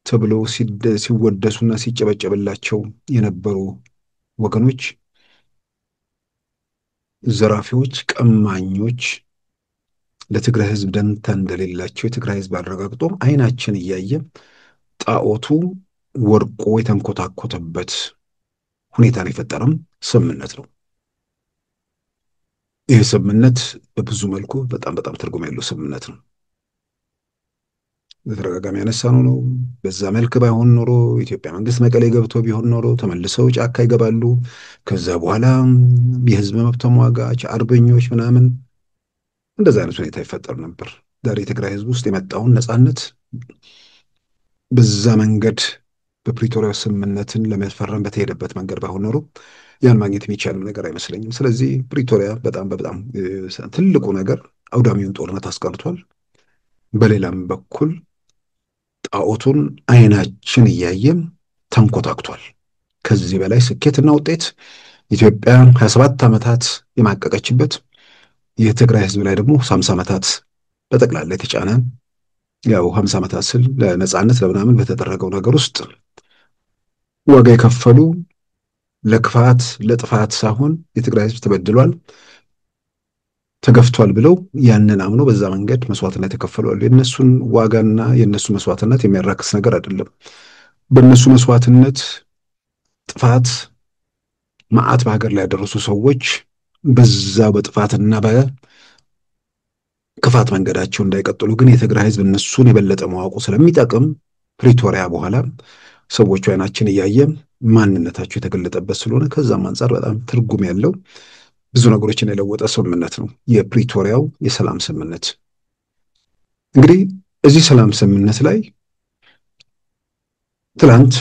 ተብለው ሲወደሱና ሲጨበጨብላቸው የነበሩ ወገኖች ዘራፊዎች፣ ቀማኞች፣ ለትግራይ ህዝብ ደንታ እንደሌላቸው የትግራይ ህዝብ አረጋግጦ አይናችን እያየ ጣዖቱ ወድቆ የተንኮታኮተበት ሁኔታን የፈጠረም ስምምነት ነው። ይህ ስምምነት በብዙ መልኩ በጣም ትርጉም ያለው ስምምነት ነው። በተደጋጋሚ ያነሳነው ነው። በዛ መልክ ባይሆን ኖሮ ኢትዮጵያ መንግስት መቀሌ ገብቶ ቢሆን ኖሮ ተመልሰው ጫካ ይገባሉ። ከዛ በኋላ የህዝብ መብት ተሟጋች አርበኞች ምናምን እንደዛ አይነት ሁኔታ ይፈጠር ነበር። ዛሬ የትግራይ ህዝብ ውስጥ የመጣውን ነፃነት በዛ መንገድ በፕሪቶሪያ ስምምነትን ለመፈረም በተሄደበት መንገድ ባይሆን ኖሮ ያን ማግኘት የሚቻልም ነገር አይመስለኝም። ስለዚህ ፕሪቶሪያ በጣም ትልቁ ነገር አውዳሚውን ጦርነት አስቀርቷል። በሌላም በኩል ጣዖቱን አይናችን እያየም ተንኮታክቷል። ከዚህ በላይ ስኬትና ውጤት ኢትዮጵያ 27 ዓመታት የማቀቀችበት የትግራይ ህዝብ ላይ ደግሞ 50 ዓመታት በጠቅላላ የተጫነ ያው 50 ዓመታት ስል ለነጻነት ለምናምን በተደረገው ነገር ውስጥ ዋጋ የከፈሉ ለክፋት ለጥፋት ሳይሆን የትግራይ ህዝብ ተበድሏል ተገፍቷል ብለው ያንን አምኖ በዛ መንገድ መስዋዕትነት የተከፈሉ አሉ። የነሱን ዋጋና የነሱ መስዋዕትነት የሚያራክስ ነገር አይደለም። በእነሱ መስዋዕትነት ጥፋት መዓት በሀገር ላይ ያደረሱ ሰዎች በዛ በጥፋትና በክፋት መንገዳቸው እንዳይቀጥሉ ግን የትግራይ ህዝብ እነሱን የበለጠ መዋቁ ስለሚጠቅም ፕሪቶሪያ በኋላ ሰዎቹ አይናችን እያየ ማንነታቸው የተገለጠበት ስለሆነ ከዛም አንፃር በጣም ትርጉም ያለው ብዙ ነገሮችን የለወጠ ስምምነት ነው የፕሪቶሪያው የሰላም ስምምነት። እንግዲህ እዚህ ሰላም ስምምነት ላይ ትላንት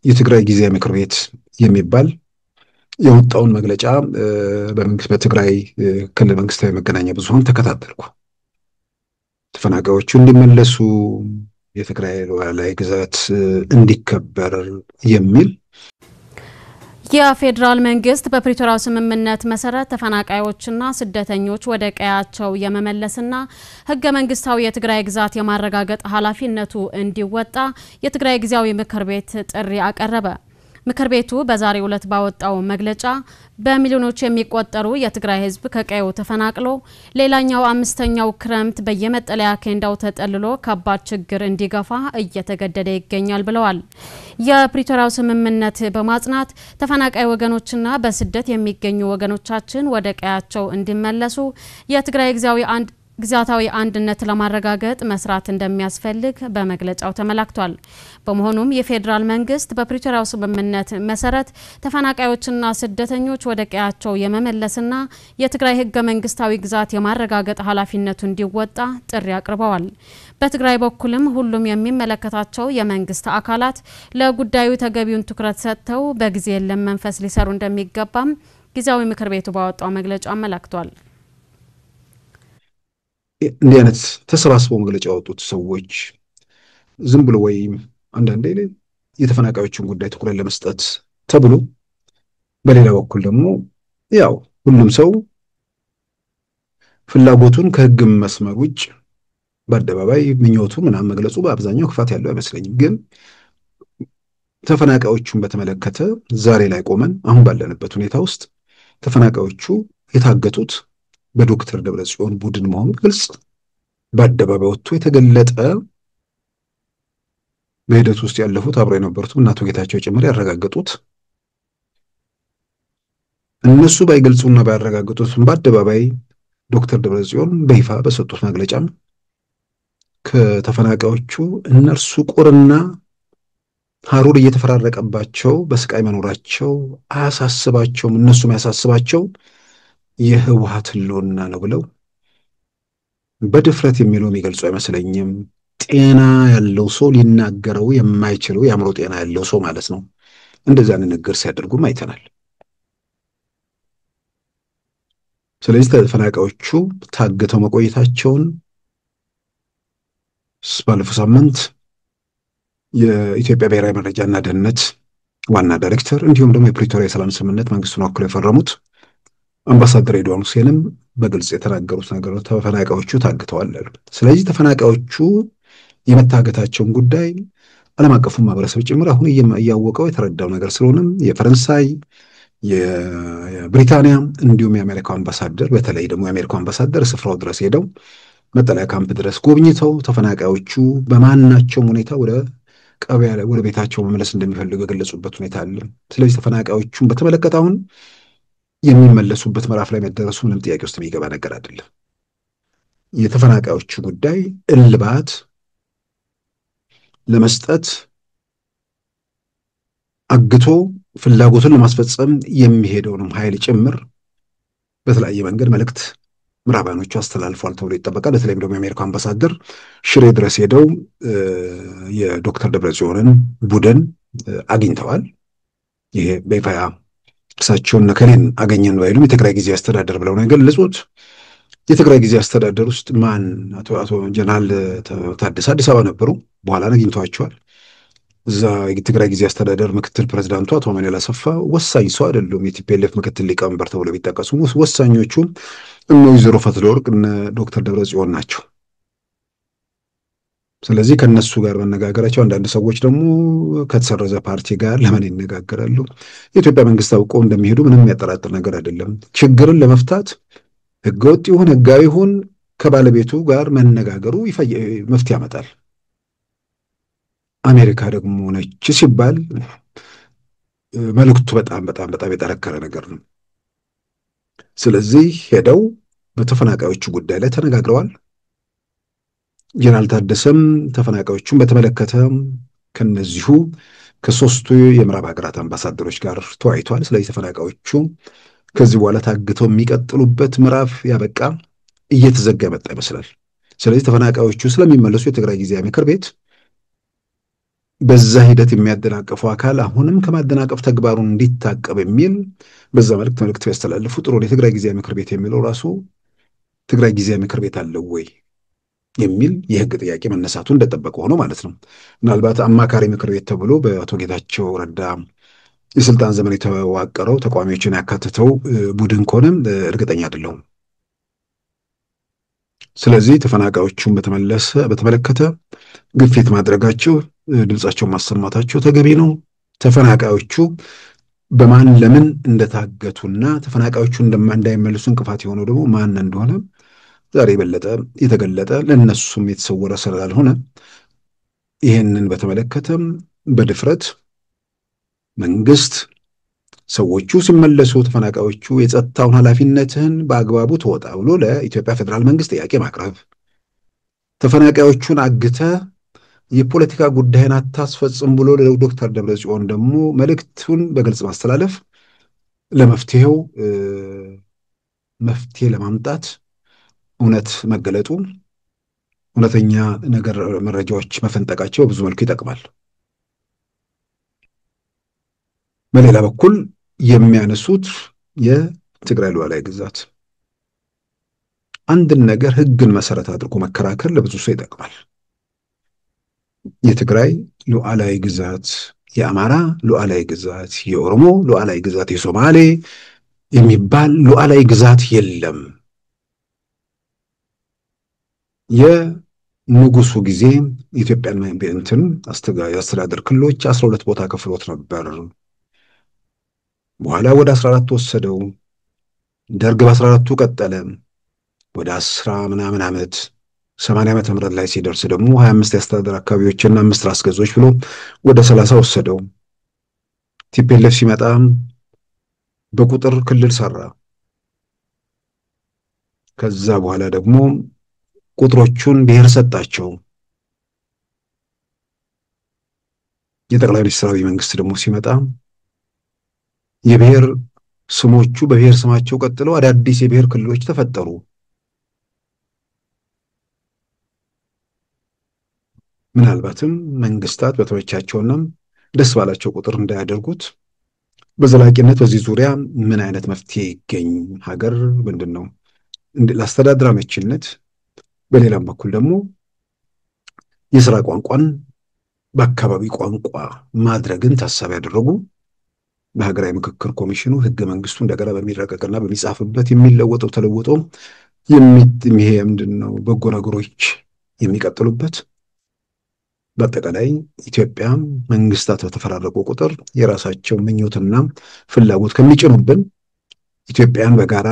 የትግራይ ጊዜያዊ ምክር ቤት የሚባል የወጣውን መግለጫ በትግራይ ክልል መንግስታዊ መገናኛ ብዙሃን ተከታተልኩ። ተፈናቃዮቹ እንዲመለሱ የትግራይ ሉዓላዊ ግዛት እንዲከበር የሚል የፌዴራል መንግስት በፕሪቶሪያው ስምምነት መሰረት ተፈናቃዮችና ስደተኞች ወደ ቀያቸው የመመለስና ህገ መንግስታዊ የትግራይ ግዛት የማረጋገጥ ኃላፊነቱ እንዲወጣ የትግራይ ጊዜያዊ ምክር ቤት ጥሪ አቀረበ። ምክር ቤቱ በዛሬው ዕለት ባወጣው መግለጫ በሚሊዮኖች የሚቆጠሩ የትግራይ ህዝብ ከቀየው ተፈናቅሎ ሌላኛው አምስተኛው ክረምት በየመጠለያ ኬንዳው ተጠልሎ ከባድ ችግር እንዲገፋ እየተገደደ ይገኛል ብለዋል። የፕሪቶሪያው ስምምነት በማጽናት ተፈናቃይ ወገኖችና በስደት የሚገኙ ወገኖቻችን ወደ ቀያቸው እንዲመለሱ የትግራይ ግዛታዊ አንድነት ለማረጋገጥ መስራት እንደሚያስፈልግ በመግለጫው ተመላክቷል። በመሆኑም የፌዴራል መንግስት በፕሪቶሪያው ስምምነት መሰረት ተፈናቃዮችና ስደተኞች ወደ ቀያቸው የመመለስና የትግራይ ህገ መንግስታዊ ግዛት የማረጋገጥ ኃላፊነቱ እንዲወጣ ጥሪ አቅርበዋል። በትግራይ በኩልም ሁሉም የሚመለከታቸው የመንግስት አካላት ለጉዳዩ ተገቢውን ትኩረት ሰጥተው በጊዜ የለም መንፈስ ሊሰሩ እንደሚገባም ጊዜያዊ ምክር ቤቱ ባወጣው መግለጫ አመላክቷል። እንዲህ አይነት ተሰባስበው መግለጫ ያወጡት ሰዎች ዝም ብሎ ወይ አንዳንዴ የተፈናቃዮችን ጉዳይ ትኩረት ለመስጠት ተብሎ በሌላ በኩል ደግሞ ያው ሁሉም ሰው ፍላጎቱን ከህግ መስመር ውጭ በአደባባይ ምኞቱ ምናምን መግለጹ በአብዛኛው ክፋት ያለው አይመስለኝም። ግን ተፈናቃዮቹን በተመለከተ ዛሬ ላይ ቆመን አሁን ባለንበት ሁኔታ ውስጥ ተፈናቃዮቹ የታገቱት በዶክተር ደብረጽዮን ቡድን መሆኑ ግልጽ በአደባባይ ወጥቶ የተገለጠ በሂደት ውስጥ ያለፉት አብረው የነበሩት እናቶ ጌታቸው ጭምር ያረጋገጡት እነሱ ባይገልጹና ባያረጋግጡት በአደባባይ ዶክተር ደብረጽዮን በይፋ በሰጡት መግለጫ ከተፈናቃዮቹ እነርሱ ቁርና ሀሩር እየተፈራረቀባቸው በስቃይ መኖራቸው አያሳስባቸውም። እነሱም ያሳስባቸው የህወሓት ህልውና ነው ብለው በድፍረት የሚለው የሚገልጹ አይመስለኝም። ጤና ያለው ሰው ሊናገረው የማይችለው የአእምሮ ጤና ያለው ሰው ማለት ነው። እንደዛ ንግግር ሲያደርጉም አይተናል። ስለዚህ ተፈናቃዮቹ ታግተው መቆየታቸውን ባለፈው ሳምንት የኢትዮጵያ ብሔራዊ መረጃና ደህንነት ዋና ዳይሬክተር እንዲሁም ደግሞ የፕሪቶሪያ የሰላም ስምምነት መንግስቱን ወክለው የፈረሙት አምባሳደር ሬድዋን ሁሴንም በግልጽ የተናገሩት ነገር ተፈናቃዮቹ ታግተዋል አሉ። ስለዚህ ተፈናቃዮቹ የመታገታቸውን ጉዳይ ዓለም አቀፉ ማህበረሰብ ጭምር አሁን እያወቀው የተረዳው ነገር ስለሆነም የፈረንሳይ የብሪታንያ እንዲሁም የአሜሪካው አምባሳደር በተለይ ደግሞ የአሜሪካው አምባሳደር ስፍራው ድረስ ሄደው መጠለያ ካምፕ ድረስ ጎብኝተው ተፈናቃዮቹ በማናቸውም ሁኔታ ወደ ቤታቸው መመለስ እንደሚፈልጉ የገለጹበት ሁኔታ አለ። ስለዚህ ተፈናቃዮቹን በተመለከተ አሁን የሚመለሱበት ምዕራፍ ላይ መደረሱ ምንም ጥያቄ ውስጥ የሚገባ ነገር አይደለም። የተፈናቃዮቹ ጉዳይ እልባት ለመስጠት አግቶ ፍላጎቱን ለማስፈጸም የሚሄደውንም ኃይል ጭምር በተለያየ መንገድ መልእክት ምዕራባኖቹ አስተላልፏል ተብሎ ይጠበቃል። በተለይም ደግሞ የአሜሪካ አምባሳደር ሽሬ ድረስ ሄደው የዶክተር ደብረጽዮንን ቡድን አግኝተዋል። ይሄ በይፋ እርሳቸውን ነከሌን አገኘን ባይሉም የትግራይ ጊዜያዊ አስተዳደር ብለው ነው የገለጹት። የትግራይ ጊዜ አስተዳደር ውስጥ ማን አቶ ጀነራል ታደሰ አዲስ አበባ ነበሩ። በኋላ አግኝተዋቸዋል። እዛ የትግራይ ጊዜ አስተዳደር ምክትል ፕሬዝዳንቱ አቶ አማኑኤል አሰፋ ወሳኝ ሰው አይደሉም። የቲፒኤልኤፍ ምክትል ሊቀመንበር ተብሎ ቢጠቀሱ ወሳኞቹ እነ ወይዘሮ ፈትለወርቅ እነ ዶክተር ደብረጽዮን ናቸው። ስለዚህ ከነሱ ጋር መነጋገራቸው፣ አንዳንድ ሰዎች ደግሞ ከተሰረዘ ፓርቲ ጋር ለምን ይነጋገራሉ? የኢትዮጵያ መንግስት አውቀው እንደሚሄዱ ምንም የሚያጠራጥር ነገር አይደለም። ችግርን ለመፍታት ህገወጥ ይሁን ህጋዊ ይሁን ከባለቤቱ ጋር መነጋገሩ መፍትሄ ያመጣል። አሜሪካ ደግሞ ነች ሲባል መልእክቱ በጣም በጣም በጣም የጠነከረ ነገር ነው። ስለዚህ ሄደው በተፈናቃዮቹ ጉዳይ ላይ ተነጋግረዋል። ጀነራል ታደሰም ተፈናቃዮቹን በተመለከተ ከነዚሁ ከሶስቱ የምዕራብ ሀገራት አምባሳደሮች ጋር ተወያይቷል። ስለዚህ ተፈናቃዮቹ ከዚህ በኋላ ታግተው የሚቀጥሉበት ምዕራፍ ያበቃ እየተዘጋ መጣ ይመስላል። ስለዚህ ተፈናቃዮቹ ስለሚመለሱ የትግራይ ጊዜያዊ ምክር ቤት በዛ ሂደት የሚያደናቀፈው አካል አሁንም ከማደናቀፍ ተግባሩን እንዲታቀብ የሚል በዛ መልእክት ያስተላልፉ ጥሩ ነው። የትግራይ ጊዜያዊ ምክር ቤት የሚለው ራሱ ትግራይ ጊዜያዊ ምክር ቤት አለው ወይ የሚል የህግ ጥያቄ መነሳቱ እንደጠበቀ ሆኖ ማለት ነው። ምናልባት አማካሪ ምክር ቤት ተብሎ በአቶ ጌታቸው ረዳ የስልጣን ዘመን የተዋቀረው ተቃዋሚዎችን ያካተተው ቡድን ከሆነም እርግጠኛ አይደለሁም። ስለዚህ ተፈናቃዮቹን በተመለከተ ግፊት ማድረጋቸው፣ ድምጻቸውን ማሰማታቸው ተገቢ ነው። ተፈናቃዮቹ በማን ለምን እንደታገቱና ተፈናቃዮቹ እንዳይመልሱ እንቅፋት የሆነው ደግሞ ማን እንደሆነ ዛሬ የበለጠ የተገለጠ ለነሱም የተሰወረ ስላልሆነ ይሄንን በተመለከተም በድፍረት መንግስት ሰዎቹ ሲመለሱ ተፈናቃዮቹ የጸጥታውን ኃላፊነትን በአግባቡ ተወጣ ብሎ ለኢትዮጵያ ፌዴራል መንግስት ጥያቄ ማቅረብ፣ ተፈናቃዮቹን አግተ የፖለቲካ ጉዳይን አታስፈጽም ብሎ ለዶክተር ደብረጽዮን ደግሞ መልእክቱን በግልጽ ማስተላለፍ ለመፍትሄው መፍትሄ ለማምጣት እውነት መገለጡ እውነተኛ ነገር መረጃዎች መፈንጠቃቸው ብዙ መልኩ ይጠቅማል። በሌላ በኩል የሚያነሱት የትግራይ ሉዓላዊ ግዛት አንድን ነገር ህግን መሰረት አድርጎ መከራከር ለብዙ ሰው ይጠቅማል። የትግራይ ሉዓላዊ ግዛት፣ የአማራ ሉዓላዊ ግዛት፣ የኦሮሞ ሉዓላዊ ግዛት፣ የሶማሌ የሚባል ሉዓላዊ ግዛት የለም። የንጉሱ ጊዜ የኢትዮጵያን እንትን የአስተዳደር ክልሎች 12 ቦታ ከፍሎት ነበር። በኋላ ወደ 14 ወሰደው። ደርግ በ14ቱ ቀጠለ። ወደ 10 ምናምን ዓመት 80 ዓመተ ምህረት ላይ ሲደርስ ደግሞ 25 የአስተዳደር አካባቢዎችና 5 ራስ ገዞች ብሎ ወደ 30 ወሰደው። ቲፒኤልኤፍ ሲመጣ በቁጥር ክልል ሰራ። ከዛ በኋላ ደግሞ ቁጥሮቹን ብሔር ሰጣቸው። የጠቅላይ ሚኒስትር አብይ መንግስት ደግሞ ሲመጣ የብሔር ስሞቹ በብሔር ስማቸው ቀጥለው አዳዲስ የብሔር ክልሎች ተፈጠሩ። ምናልባትም መንግስታት በተወቻቸውና ደስ ባላቸው ቁጥር እንዳያደርጉት በዘላቂነት በዚህ ዙሪያ ምን አይነት መፍትሄ ይገኝ፣ ሀገር ምንድነው ለአስተዳደር አመቺነት፣ በሌላም በኩል ደግሞ የሥራ ቋንቋን በአካባቢ ቋንቋ ማድረግን ታሳቢ ያደረጉ በሀገራዊ ምክክር ኮሚሽኑ ህገ መንግስቱ እንደገና በሚረቀቅና በሚጻፍበት የሚለወጠው ተለውጦ ይሄ ምንድነው በጎ ነገሮች የሚቀጥሉበት፣ በአጠቃላይ ኢትዮጵያ መንግስታት በተፈራረቁ ቁጥር የራሳቸው ምኞትና ፍላጎት ከሚጭኑብን ኢትዮጵያን በጋራ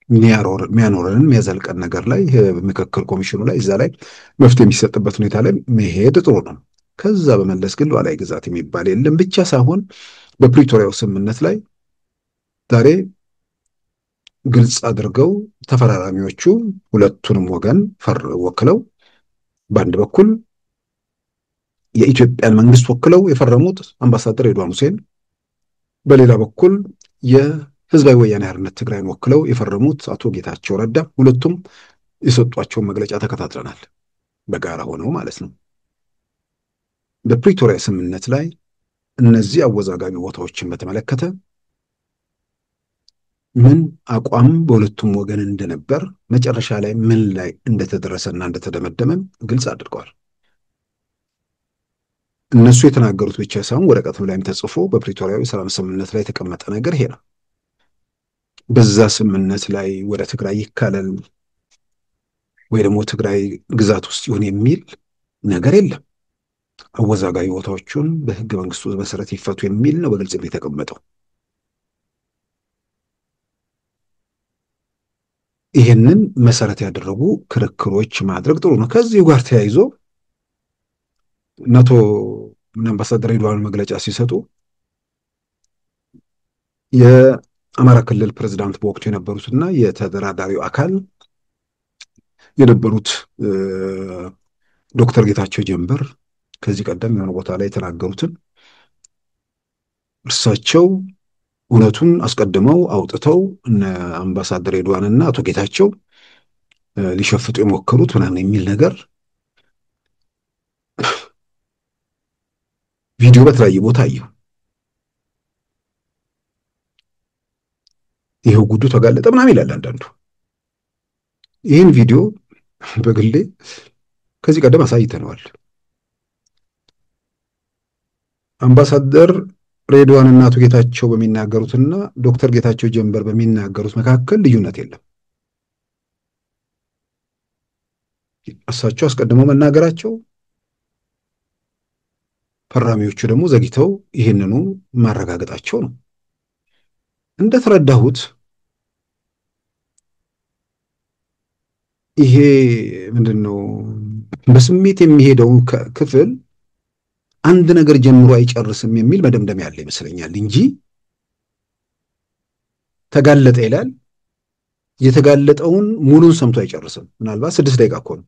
የሚያኖረንን የሚያዘልቀን ነገር ላይ ምክክር ኮሚሽኑ ላይ እዛ ላይ መፍትሄ የሚሰጥበት ሁኔታ ላይ መሄድ ጥሩ ነው። ከዛ በመለስ ግን ሉዓላዊ ግዛት የሚባል የለም ብቻ ሳይሆን በፕሪቶሪያው ስምምነት ላይ ዛሬ ግልጽ አድርገው ተፈራራሚዎቹ ሁለቱንም ወገን ወክለው በአንድ በኩል የኢትዮጵያን መንግስት ወክለው የፈረሙት አምባሳደር ሬድዋን ሁሴን፣ በሌላ በኩል የህዝባዊ ወያኔ ሓርነት ትግራይን ወክለው የፈረሙት አቶ ጌታቸው ረዳ፣ ሁለቱም የሰጧቸውን መግለጫ ተከታትለናል። በጋራ ሆነው ማለት ነው። በፕሪቶሪያ ስምምነት ላይ እነዚህ አወዛጋቢ ቦታዎችን በተመለከተ ምን አቋም በሁለቱም ወገን እንደነበር መጨረሻ ላይ ምን ላይ እንደተደረሰና እንደተደመደመ ግልጽ አድርገዋል። እነሱ የተናገሩት ብቻ ሳይሆን ወረቀቱ ላይም ተጽፎ በፕሪቶሪያው ሰላም ስምምነት ላይ የተቀመጠ ነገር ይሄ ነው። በዛ ስምምነት ላይ ወደ ትግራይ ይካለል ወይ ደግሞ ትግራይ ግዛት ውስጥ ይሁን የሚል ነገር የለም። አወዛጋቢ ቦታዎቹን በህገ መንግስቱ መሰረት ይፈቱ የሚል ነው በግልጽ የተቀመጠው። ይህንን መሰረት ያደረጉ ክርክሮች ማድረግ ጥሩ ነው። ከዚሁ ጋር ተያይዞ አቶ አምባሳደር ሬድዋን መግለጫ ሲሰጡ የአማራ ክልል ፕሬዝዳንት በወቅቱ የነበሩትና የተደራዳሪው አካል የነበሩት ዶክተር ጌታቸው ጀንበር ከዚህ ቀደም የሆነ ቦታ ላይ የተናገሩትን እርሳቸው እውነቱን አስቀድመው አውጥተው እነ አምባሳደር ሬድዋንና አቶ ጌታቸው ሊሸፍጡ የሞከሩት ምናምን የሚል ነገር ቪዲዮ በተለያየ ቦታ አየሁ። ይሄው ጉዱ ተጋለጠ ምናምን ይላል አንዳንዱ። ይህን ቪዲዮ በግሌ ከዚህ ቀደም አሳይተነዋል። አምባሳደር ሬድዋንና አቶ ጌታቸው በሚናገሩትና ዶክተር ጌታቸው ጀንበር በሚናገሩት መካከል ልዩነት የለም። እሳቸው አስቀድመው መናገራቸው፣ ፈራሚዎቹ ደግሞ ዘግይተው ይህንኑ ማረጋገጣቸው ነው። እንደተረዳሁት ይሄ ምንድነው በስሜት የሚሄደው ክፍል አንድ ነገር ጀምሮ አይጨርስም የሚል መደምደሚያ ያለ ይመስለኛል እንጂ ተጋለጠ ይላል። የተጋለጠውን ሙሉን ሰምቶ አይጨርስም። ምናልባት 6 ደቂቃ እኮ ነው።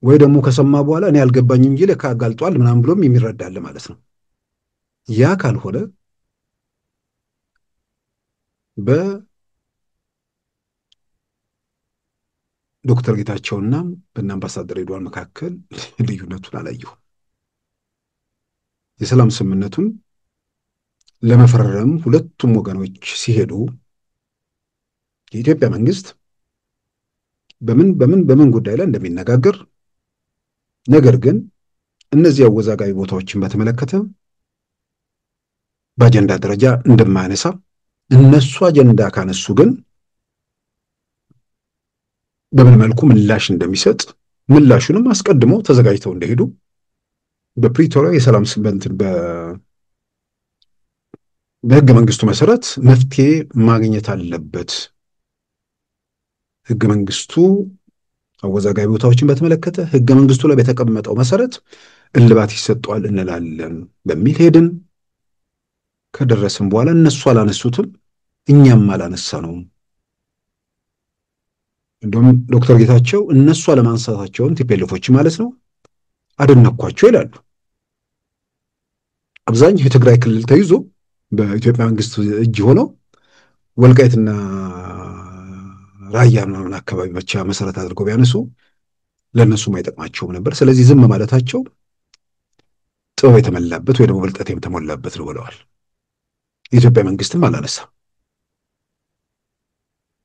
ወይ ደግሞ ከሰማ በኋላ እኔ አልገባኝም እንጂ ለካ አጋልጧል ምናምን ብሎም የሚረዳል ማለት ነው። ያ ካልሆነ በዶክተር ጌታቸውና በእነ አምባሳደር ሬድዋን መካከል ልዩነቱን አላየሁም። የሰላም ስምምነቱን ለመፈረም ሁለቱም ወገኖች ሲሄዱ የኢትዮጵያ መንግስት በምን ጉዳይ ላይ እንደሚነጋገር፣ ነገር ግን እነዚህ አወዛጋቢ ቦታዎችን በተመለከተ በአጀንዳ ደረጃ እንደማያነሳ፣ እነሱ አጀንዳ ካነሱ ግን በምን መልኩ ምላሽ እንደሚሰጥ፣ ምላሹንም አስቀድመው ተዘጋጅተው እንደሄዱ በፕሪቶሪያ የሰላም ስምምነት በህገ መንግስቱ መሰረት መፍትሄ ማግኘት አለበት። ህገ መንግስቱ አወዛጋቢ ቦታዎችን በተመለከተ ህገ መንግስቱ ላይ በተቀመጠው መሰረት እልባት ይሰጠዋል እንላለን በሚል ሄድን። ከደረስን በኋላ እነሱ አላነሱትም፣ እኛም አላነሳነውም። እንደውም ዶክተር ጌታቸው እነሱ አለማንሳታቸውን ቲፒኤልኤፎች ማለት ነው አደነኳቸው ይላሉ። አብዛኛው የትግራይ ክልል ተይዞ በኢትዮጵያ መንግስት እጅ ሆኖ ወልቃይትና ራያ ምናምን አካባቢ ብቻ መሰረት አድርገው ቢያነሱ ለነሱም አይጠቅማቸውም ነበር። ስለዚህ ዝም ማለታቸው ጥበብ የተሞላበት ወይ ደግሞ ብልጠት የተሞላበት ነው ብለዋል። የኢትዮጵያ መንግስትም አላነሳም።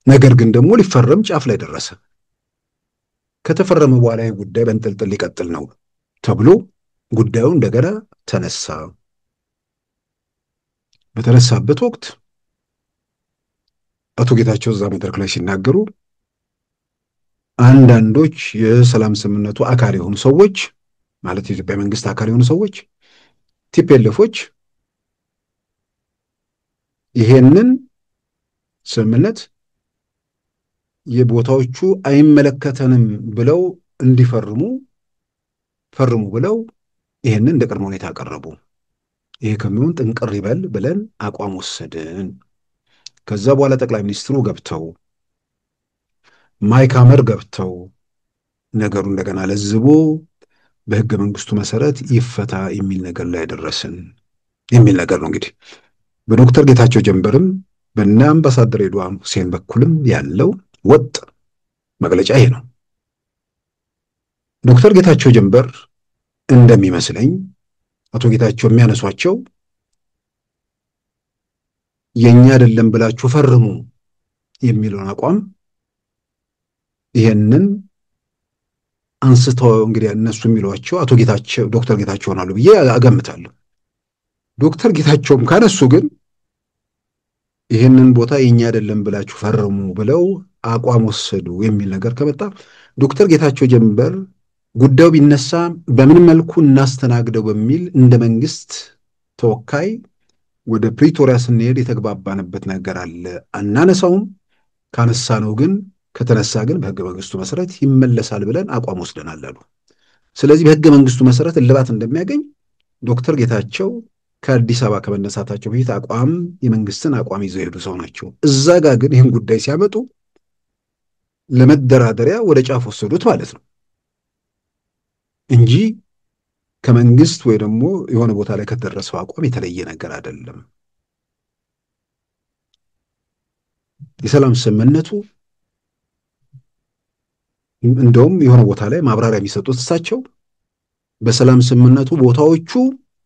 ነገር ግን ደግሞ ሊፈረም ጫፍ ላይ ደረሰ። ከተፈረመ በኋላ ጉዳይ በእንጥልጥል ሊቀጥል ነው ተብሎ ጉዳዩ እንደገና ተነሳ። በተነሳበት ወቅት አቶ ጌታቸው እዛ መድረክ ላይ ሲናገሩ አንዳንዶች የሰላም ስምምነቱ አካል የሆኑ ሰዎች ማለት የኢትዮጵያ መንግስት አካል የሆኑ ሰዎች ቲፒኤልኤፎች ይሄንን ስምምነት የቦታዎቹ አይመለከተንም ብለው እንዲፈርሙ ፈርሙ ብለው ይሄንን እንደ ቅድመ ሁኔታ አቀረቡ። ይሄ ከሚሆን ጥንቅር ይበል ብለን አቋም ወሰድን። ከዛ በኋላ ጠቅላይ ሚኒስትሩ ገብተው ማይክ ሐመር ገብተው ነገሩ እንደገና ለዝቦ በህገ መንግስቱ መሰረት ይፈታ የሚል ነገር ላይ ደረስን የሚል ነገር ነው። እንግዲህ በዶክተር ጌታቸው ጀንበርም በእነ አምባሳደር ሬድዋን ሁሴን በኩልም ያለው ወጥ መግለጫ ይሄ ነው። ዶክተር ጌታቸው ጀንበር እንደሚመስለኝ አቶ ጌታቸው የሚያነሷቸው የኛ አይደለም ብላችሁ ፈርሙ የሚለውን አቋም ይሄንን አንስተው እንግዲህ እነሱ የሚሏቸው አቶ ጌታቸው ዶክተር ጌታቸው ሆናሉ ብዬ አገምታለሁ። ዶክተር ጌታቸውም ካነሱ ግን ይሄንን ቦታ የኛ አይደለም ብላችሁ ፈርሙ ብለው አቋም ወሰዱ የሚል ነገር ከመጣ ዶክተር ጌታቸው ጀንበር ጉዳዩ ቢነሳ በምን መልኩ እናስተናግደው በሚል እንደ መንግስት ተወካይ ወደ ፕሪቶሪያ ስንሄድ የተግባባንበት ነገር አለ። አናነሳውም፣ ካነሳነው ግን ከተነሳ ግን በህገ መንግስቱ መሰረት ይመለሳል ብለን አቋም ወስደናል አሉ። ስለዚህ በህገ መንግስቱ መሰረት እልባት እንደሚያገኝ ዶክተር ጌታቸው ከአዲስ አበባ ከመነሳታቸው በፊት የመንግስትን አቋም ይዘው ሄዱ ሰው ናቸው። እዛ ጋር ግን ይህን ጉዳይ ሲያመጡ ለመደራደሪያ ወደ ጫፍ ወሰዱት ማለት ነው እንጂ ከመንግስት ወይ ደግሞ የሆነ ቦታ ላይ ከተደረሰው አቋም የተለየ ነገር አይደለም። የሰላም ስምምነቱ እንደውም የሆነ ቦታ ላይ ማብራሪያ የሚሰጡት እሳቸው በሰላም ስምምነቱ ቦታዎቹ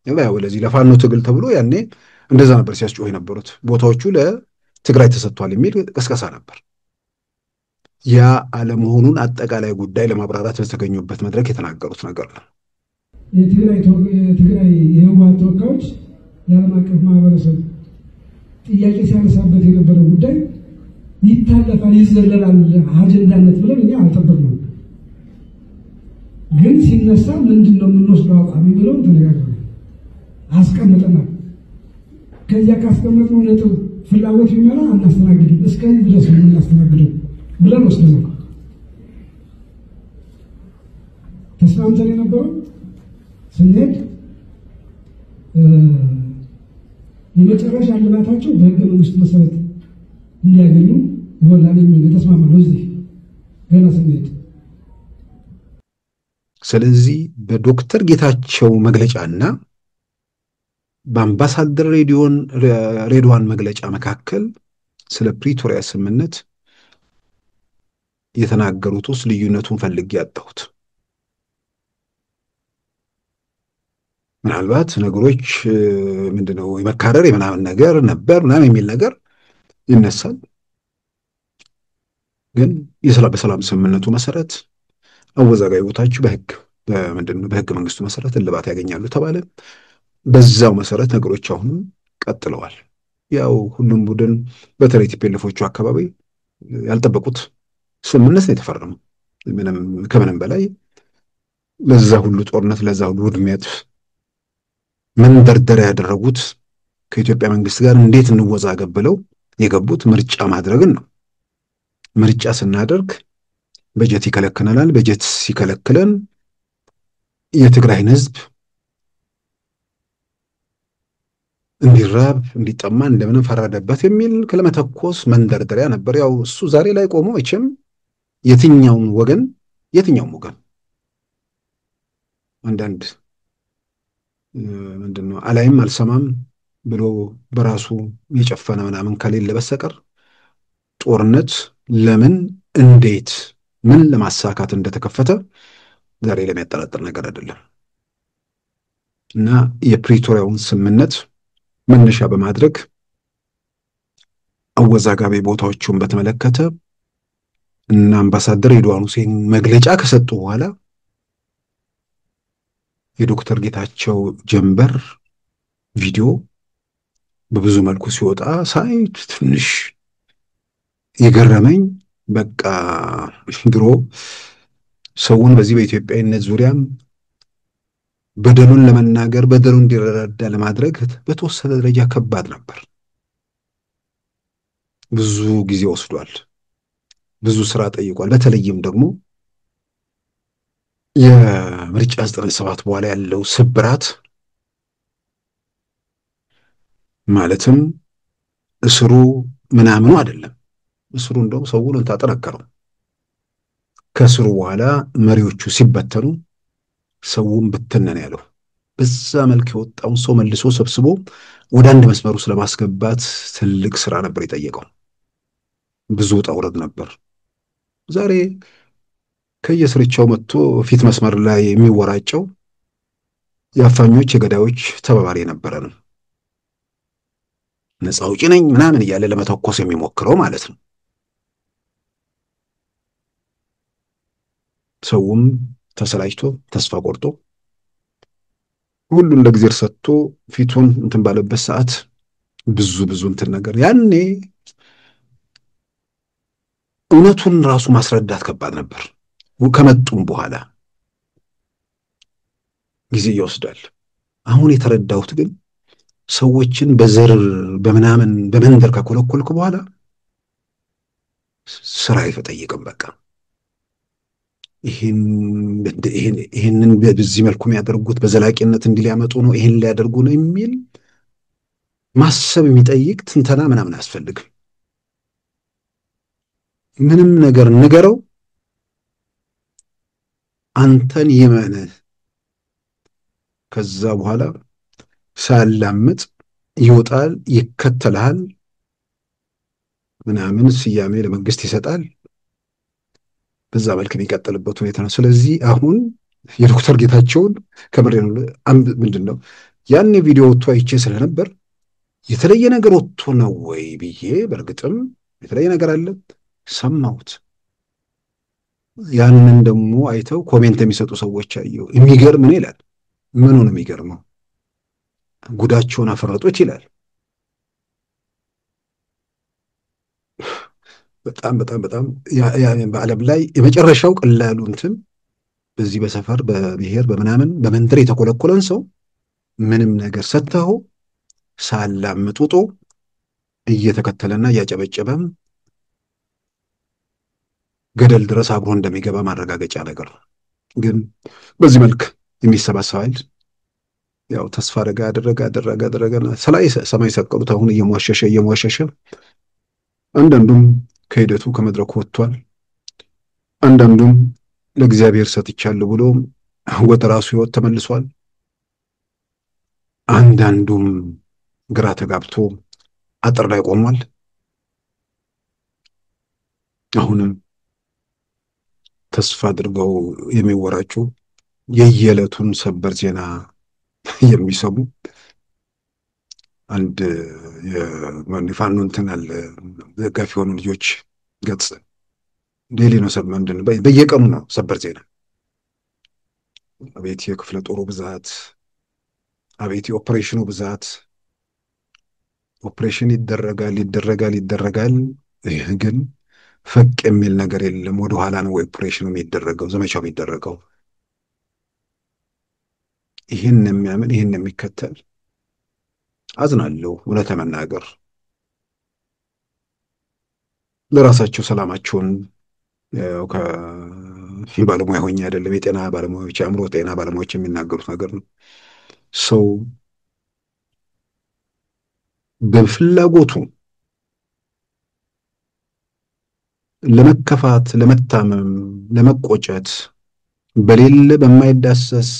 ያው ለዚህ ለፋኖ ትግል ተብሎ ያኔ እንደዛ ነበር ሲያስጮህ የነበሩት ቦታዎቹ ለትግራይ ተሰጥቷል የሚል ቅስቀሳ ነበር። ያ አለመሆኑን አጠቃላይ ጉዳይ ለማብራራት በተገኙበት መድረክ የተናገሩት ነገር ነው። የትግራይ የህወሓት ተወካዮች የዓለም አቀፍ ማህበረሰብ ጥያቄ ሲያነሳበት የነበረው ጉዳይ ይታለፋል፣ ይዘለላል አጀንዳነት ብለን እኛ አልጠበቅንም። ግን ሲነሳ ምንድነው የምንወስደው አቋም የሚለውን ተነጋግረናል፣ አስቀምጠናል። ከዚያ ካስቀመጥነው ነጥብ ፍላጎት ቢመራ አናስተናግድም፣ እስከዚህ ድረስ ነው የምናስተናግደው ብለን ወስደናል። ተስማምተን የነበረው ስንሄድ የመጨረሻ ልማታቸው በህገ መንግስቱ መሰረት እንዲያገኙ ይሆናል የሚል ተስማማን ነው እዚህ ገና ስንሄድ። ስለዚህ በዶክተር ጌታቸው መግለጫና በአምባሳደር ሬድዋን መግለጫ መካከል ስለ ፕሪቶሪያ ስምምነት የተናገሩት ውስጥ ልዩነቱን ፈልጌ ያጣሁት። ምናልባት ነገሮች ምንድነው የመካረር የምናምን ነገር ነበር ምናምን የሚል ነገር ይነሳል። ግን በሰላም ስምምነቱ መሰረት አወዛጋቢ ቦታችሁ በህገ መንግስቱ መሰረት እልባት ያገኛሉ ተባለ። በዛው መሰረት ነገሮች አሁንም ቀጥለዋል። ያው ሁሉም ቡድን በተለይ ቲፒኤልኤፎቹ አካባቢ ያልጠበቁት ስምምነት ነው የተፈረመው። ከምንም በላይ ለዛ ሁሉ ጦርነት ለዛ ሁሉ ውድመት መንደርደሪያ ያደረጉት ከኢትዮጵያ መንግስት ጋር እንዴት እንወዛገብ ብለው የገቡት ምርጫ ማድረግን ነው። ምርጫ ስናደርግ በጀት ይከለክለናል። በጀት ሲከለክለን የትግራይን ህዝብ እንዲራብ እንዲጠማ እንደምንም ፈረደበት የሚል ለመተኮስ መንደርደሪያ ነበር። ያው እሱ ዛሬ ላይ ቆሞ መቼም የትኛውም ወገን አንዳንድ ምንድነው አላይም አልሰማም ብሎ በራሱ የጨፈነ ምናምን ከሌለ በስተቀር ጦርነት ለምን እንዴት ምን ለማሳካት እንደተከፈተ ዛሬ ለሚያጠራጥር ነገር አይደለም። እና የፕሪቶሪያውን ስምምነት መነሻ በማድረግ አወዛጋቢ ቦታዎችን በተመለከተ እና አምባሳደር ሬድዋን ሁሴን መግለጫ ከሰጡ በኋላ የዶክተር ጌታቸው ጀንበር ቪዲዮ በብዙ መልኩ ሲወጣ ሳይ ትንሽ የገረመኝ በቃ ድሮ ሰውን በዚህ በኢትዮጵያዊነት ዙሪያም በደሉን ለመናገር በደሉን እንዲረዳ ለማድረግ በተወሰነ ደረጃ ከባድ ነበር። ብዙ ጊዜ ወስዷል። ብዙ ስራ ጠይቋል። በተለይም ደግሞ የምርጫ 97 በኋላ ያለው ስብራት ማለትም እስሩ ምናምኑ አይደለም። እስሩ እንደውም ሰውን ታጠናከረው። ከስሩ በኋላ መሪዎቹ ሲበተኑ ሰውን ብትነን ያለው በዛ መልክ የወጣውን ሰው መልሶ ሰብስቦ ወደ አንድ መስመሩ ስለማስገባት ትልቅ ስራ ነበር የጠየቀው። ብዙ ውጣ ውረድ ነበር። ዛሬ ከየስርቻው መጥቶ ፊት መስመር ላይ የሚወራጨው የአፋኞች የገዳዮች ተባባሪ ነበረ ነው። ነፃ አውጪ ነኝ ምናምን እያለ ለመተኮስ የሚሞክረው ማለት ነው። ሰውም ተሰላችቶ ተስፋ ቆርጦ ሁሉን ለእግዚአብሔር ሰጥቶ ፊቱን እንትን ባለበት ሰዓት ብዙ እንትን ነገር ያኔ እውነቱን ራሱ ማስረዳት ከባድ ነበር። ከመጡም በኋላ ጊዜ ይወስዳል። አሁን የተረዳሁት ግን ሰዎችን በዘር በምናምን በመንደር ከኮለኮልኩ በኋላ ስራ አይጠይቅም። በቃ ይህንን በዚህ መልኩ የሚያደርጉት በዘላቂነት እንዲህ ሊያመጡ ነው፣ ይህን ሊያደርጉ ነው የሚል ማሰብ የሚጠይቅ ትንተና ምናምን አያስፈልግም። ምንም ነገር ንገረው፣ አንተን ይመንህ። ከዛ በኋላ ሳያላምጥ ይወጣል፣ ይከተልሃል፣ ምናምን ስያሜ ለመንግስት ይሰጣል። በዛ መልክ የሚቀጥልበት ሁኔታ ነው። ስለዚህ አሁን የዶክተር ጌታቸውን ከምሬ ነው ምንድን ነው ያኔ ቪዲዮ ወጥቶ አይቼ ስለነበር የተለየ ነገር ወጥቶ ነው ወይ ብዬ፣ በእርግጥም የተለየ ነገር አለ ሰማሁት። ያንን ደግሞ አይተው ኮሜንት የሚሰጡ ሰዎች አየሁ። የሚገርም ነው ይላል። ምኑ ነው የሚገርመው? ጉዳቸውን አፈረጡት ይላል። በጣም በዓለም ላይ የመጨረሻው ቀላሉ እንትን በዚህ በሰፈር በብሔር በምናምን በመንደር የተኮለኮለን ሰው ምንም ነገር ሰጥተው ሳላምጡጦ እየተከተለና እያጨበጨበም ገደል ድረስ አብሮ እንደሚገባ ማረጋገጫ ነገር ነው። ግን በዚህ መልክ የሚሰባሰብ ኃይል ያው ተስፋ አደረገ ሰማይ ሰቀሉት። አሁን እየሟሸሸ አንዳንዱም ከሂደቱ ከመድረኩ ወጥቷል። አንዳንዱም ለእግዚአብሔር ሰጥቻለሁ ብሎ ወደ ራሱ ህይወት ተመልሷል። አንዳንዱም ግራ ተጋብቶ አጥር ላይ ቆሟል። አሁንም ተስፋ አድርገው የሚወራጩ የየዕለቱን ሰበር ዜና የሚሰሙ አንድ የፋኖ እንትን አለ ደጋፊ የሆኑ ልጆች ገጽ ዴሊ ነው ምንድን በየቀኑ ነው ሰበር ዜና። አቤት የክፍለ ጦሩ ብዛት፣ አቤት የኦፕሬሽኑ ብዛት። ኦፕሬሽን ይደረጋል፣ ግን ፈቅ የሚል ነገር የለም። ወደኋላ ነው ኦፕሬሽኑ የሚደረገው፣ ዘመቻው የሚደረገው። ይህን የሚያምን ይህን የሚከተል አዝናለሁ። እውነት ለመናገር ለራሳቸው ሰላማቸውን ባለሙያ ሆኜ አይደለም፣ የጤና ባለሙያዎች የአእምሮ ጤና ባለሙያዎች የሚናገሩት ነገር ነው። ሰው በፍላጎቱ ለመከፋት፣ ለመታመም፣ ለመቆጨት በሌለ በማይዳሰስ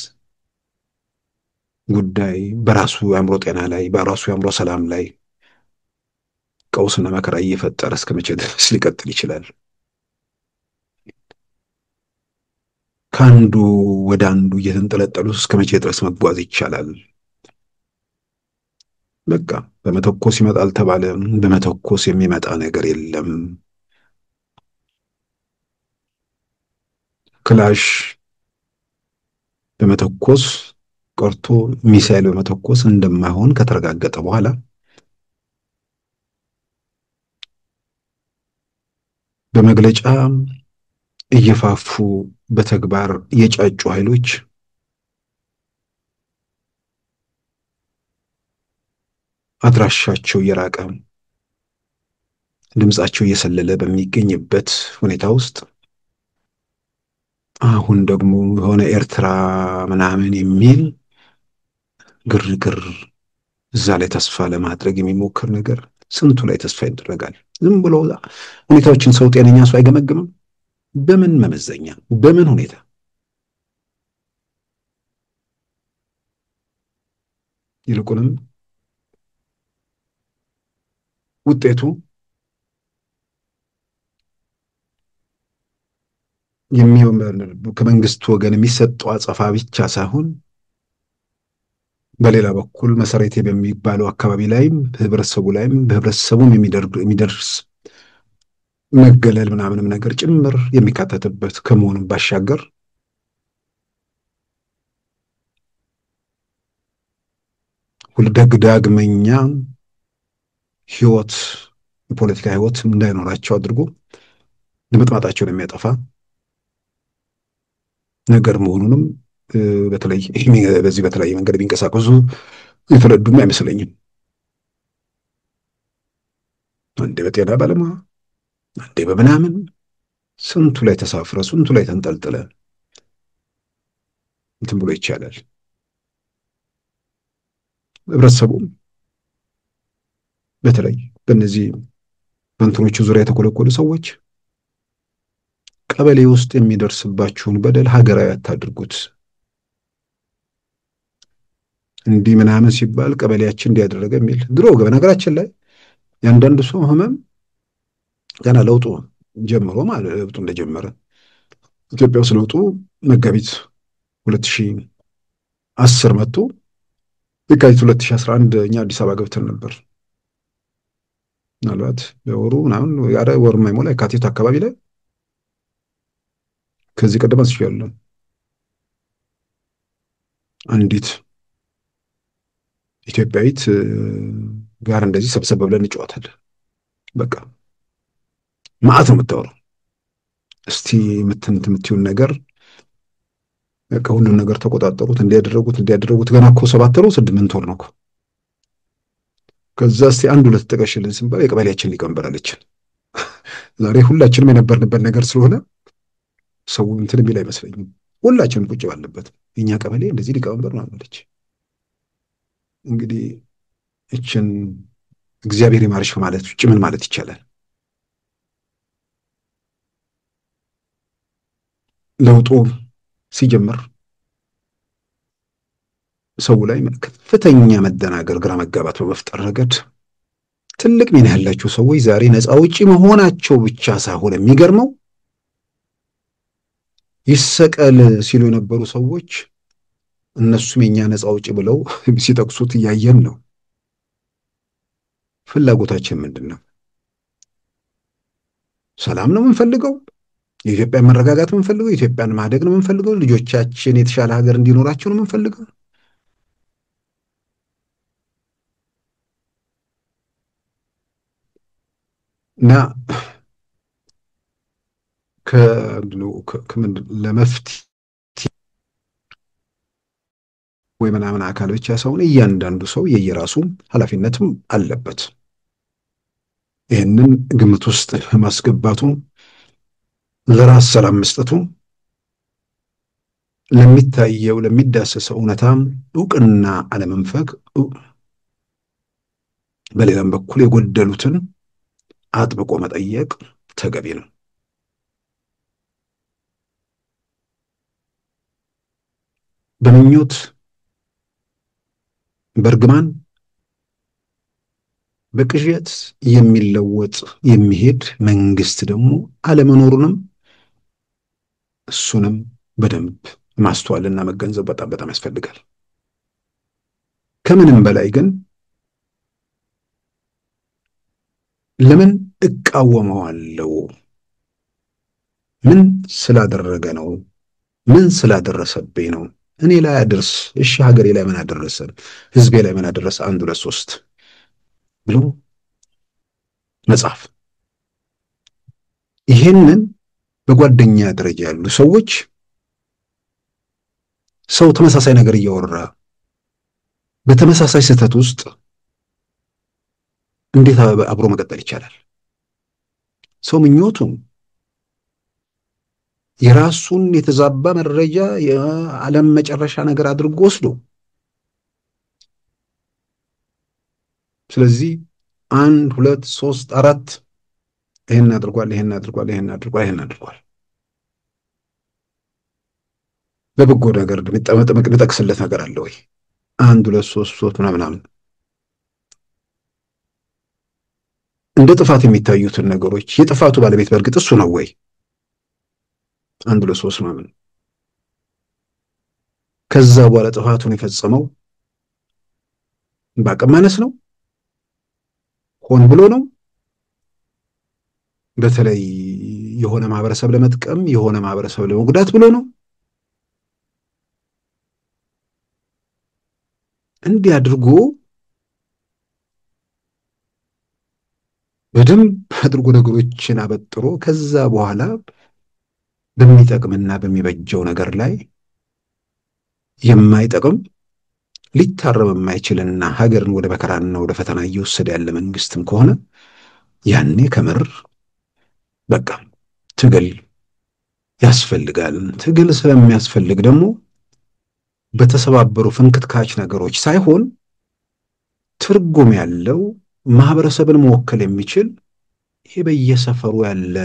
ጉዳይ በራሱ የአእምሮ ጤና ላይ በራሱ የአእምሮ ሰላም ላይ ቀውስና መከራ እየፈጠረ እስከ መቼ ድረስ ሊቀጥል ይችላል? ከአንዱ ወደ አንዱ እየተንጠለጠሉ እስከ መቼ ድረስ መጓዝ ይቻላል? በቃ በመተኮስ ይመጣል ተባለ፣ በመተኮስ የሚመጣ ነገር የለም። ክላሽ በመተኮስ ቀርቶ ሚሳኤል በመተኮስ እንደማይሆን ከተረጋገጠ በኋላ በመግለጫ እየፋፉ በተግባር የጫጩ ኃይሎች አድራሻቸው የራቀ ድምጻቸው እየሰለለ በሚገኝበት ሁኔታ ውስጥ አሁን ደግሞ የሆነ ኤርትራ ምናምን የሚል ግርግር እዛ ላይ ተስፋ ለማድረግ የሚሞክር ነገር ስንቱ ላይ ተስፋ ይደረጋል? ዝም ብሎ ሁኔታዎችን ሰው ጤነኛ ሰው አይገመግምም? በምን መመዘኛ በምን ሁኔታ? ይልቁንም ውጤቱ ከመንግስት ወገን የሚሰጠው አጸፋ ብቻ ሳይሆን በሌላ በኩል መሰረቴ በሚባለው አካባቢ ላይም ህብረተሰቡ ላይም በህብረተሰቡም የሚደርስ መገለል ምናምንም ነገር ጭምር የሚካተትበት ከመሆኑም ባሻገር ዳግመኛ ህይወት የፖለቲካ ህይወት እንዳይኖራቸው አድርጎ ድምጥማጣቸውን የሚያጠፋ ነገር መሆኑንም በተለይ በዚህ በተለያየ መንገድ ቢንቀሳቀሱ የተረዱም አይመስለኝም። አንዴ በጤና ባለሙያ አንዴ በምናምን ስንቱ ላይ ተሳፍረ ስንቱ ላይ ተንጠልጥለ እንትን ብሎ ይቻላል። ህብረተሰቡ በተለይ በእነዚህ በእንትኖቹ ዙሪያ የተኮለኮሉ ሰዎች ቀበሌ ውስጥ የሚደርስባችሁን በደል ሀገራዊ አታድርጉት። እንዲህ ምናምን ሲባል ቀበሌያችን እንዲያደረገ የሚል ድሮ በነገራችን ላይ ያንዳንዱ ሰው ህመም ገና ለውጡ ጀምሮ ማለት ለውጡ እንደጀመረ ኢትዮጵያ ውስጥ ለውጡ መጋቢት 2010 መጥቶ የካቲት 2011 እኛ አዲስ አበባ ገብተን ነበር። ምናልባት በወሩ ምናምን ያረ ወር ማይሞላ የካቲት አካባቢ ላይ ከዚህ ቀደም አስቻለሁ አንዲት ኢትዮጵያዊት ጋር እንደዚህ ሰብሰብ ብለን እንጫወታለን። በቃ ማአት ነው የምታወራው። እስቲ የምትዩን ነገር በቃ ሁሉን ነገር ተቆጣጠሩት እንዲያደረጉት ገና እኮ 7 ነው 8 ወር ነው እኮ። ከዛ እስቲ አንድ ሁለት ተቀሽልን ስንባል የቀበሌያችን ሊቀመንበር አለችን። ዛሬ ሁላችንም የነበርንበት ነገር ስለሆነ ሰው እንትን የሚል አይመስለኝም። ሁላችንም ቁጭ ባለበት የኛ ቀበሌ እንደዚህ ሊቀመንበር ነው አለች። እንግዲህ እችን እግዚአብሔር ይማርሽ ማለት ውጭ ምን ማለት ይቻላል? ለውጡ ሲጀምር ሰው ላይ ከፍተኛ መደናገር፣ ግራ መጋባት በመፍጠር ረገድ ትልቅ ሚና ያላቸው ሰዎች ዛሬ ነፃ አውጪ መሆናቸው ብቻ ሳይሆን የሚገርመው ይሰቀል ሲሉ የነበሩ ሰዎች እነሱም የኛ ነፃ አውጪ ብለው ሲጠቅሱት እያየን ነው። ፍላጎታችን ምንድነው? ሰላም ነው የምንፈልገው? የኢትዮጵያን መረጋጋት ነው የምንፈልገው? የኢትዮጵያን ማደግ ነው የምንፈልገው? ልጆቻችን የተሻለ ሀገር እንዲኖራቸው ነው የምንፈልገው? እና ለመፍትሄ ወይ ምናምን አካል ብቻ ሳይሆን እያንዳንዱ ሰው የየራሱ ኃላፊነትም አለበት። ይህንን ግምት ውስጥ ማስገባቱ፣ ለራስ ሰላም መስጠቱ፣ ለሚታየው ለሚዳሰሰው እውነታም እውቅና አለመንፈግ፣ በሌላም በኩል የጎደሉትን አጥብቆ መጠየቅ ተገቢ ነው። በምኞት በርግማን በቅዠት የሚለወጥ የሚሄድ መንግስት ደግሞ አለመኖሩንም እሱንም በደንብ ማስተዋልና መገንዘብ በጣም በጣም ያስፈልጋል። ከምንም በላይ ግን ለምን እቃወመዋለሁ? ምን ስላደረገ ነው? ምን ስላደረሰብኝ ነው? እኔ ላይ አድርስ፣ እሺ ሀገሬ ላይ ምን አደረሰ? ህዝቤ ላይ ምን አደረሰ? 1 2 3 ብሎ መጽሐፍ። ይሄንን በጓደኛ ደረጃ ያሉ ሰዎች ሰው ተመሳሳይ ነገር እያወራ በተመሳሳይ ስህተት ውስጥ እንዴት አብሮ መቀጠል ይቻላል? ሰው ምኞቱ የራሱን የተዛባ መረጃ የዓለም መጨረሻ ነገር አድርጎ ወስዶ ስለዚህ 1 2 3 4 ይሄን አድርጓል በበጎ ነገር የሚጠቅስለት ነገር አለ ወይ? 1 2 3 ምናምን እንደ ጥፋት የሚታዩትን ነገሮች የጥፋቱ ባለቤት በእርግጥ እሱ ነው ወይ? 1 2 3 ምናምን ከዛ በኋላ ጥፋቱን የፈጸመው በአቅም ማነስ ነው? ሆን ብሎ ነው? በተለይ የሆነ ማህበረሰብ ለመጥቀም የሆነ ማህበረሰብ ለመጉዳት ብሎ ነው? እንዲህ አድርጎ በደንብ አድርጎ ነገሮችን አበጥሮ ከዛ በኋላ በሚጠቅምና በሚበጀው ነገር ላይ የማይጠቅም ሊታረም የማይችልና ሀገርን ወደ መከራና ወደ ፈተና እየወሰደ ያለ መንግስትም ከሆነ ያኔ ከምር በቃ ትግል ያስፈልጋል። ትግል ስለሚያስፈልግ ደግሞ በተሰባበሩ ፍንክትካች ነገሮች ሳይሆን ትርጉም ያለው ማህበረሰብን መወከል የሚችል ይሄ በየሰፈሩ ያለ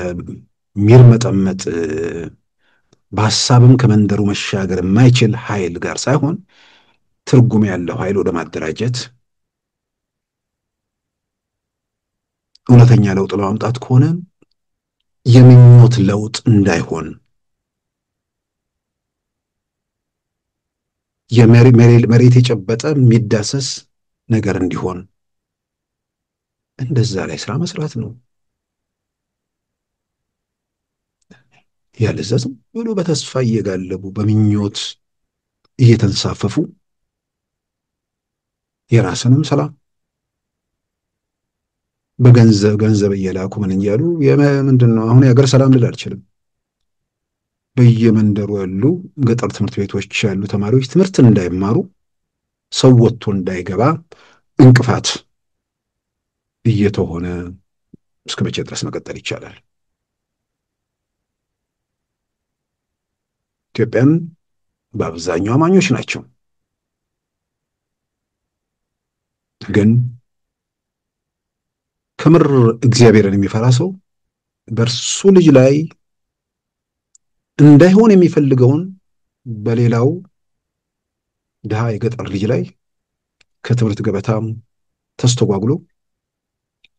ሚርመጠመጥ በሐሳብም ከመንደሩ መሻገር የማይችል ኃይል ጋር ሳይሆን ትርጉም ያለው ኃይል ወደ ማደራጀት እውነተኛ ለውጥ ለማምጣት ከሆነ የምኞት ለውጥ እንዳይሆን መሬት የጨበጠ የሚዳሰስ ነገር እንዲሆን እንደዛ ላይ ስራ መስራት ነው። ያለዛም ብሎ በተስፋ እየጋለቡ በምኞት እየተንሳፈፉ የራስንም ሰላም በገንዘብ እየላኩ ምን እያሉ ምንድነው አሁን የሀገር ሰላም ልል አልችልም። በየመንደሩ ያሉ ገጠር ትምህርት ቤቶች ያሉ ተማሪዎች ትምህርት እንዳይማሩ ሰው ወጥቶ እንዳይገባ እንቅፋት እየተሆነ እስከ መቼ ድረስ መቀጠል ይቻላል? ኢትዮጵያን በአብዛኛው አማኞች ናቸው። ግን ከምር እግዚአብሔርን የሚፈራ ሰው በእርሱ ልጅ ላይ እንዳይሆን የሚፈልገውን በሌላው ድሃ የገጠር ልጅ ላይ ከትምህርት ገበታም ተስተጓጉሎ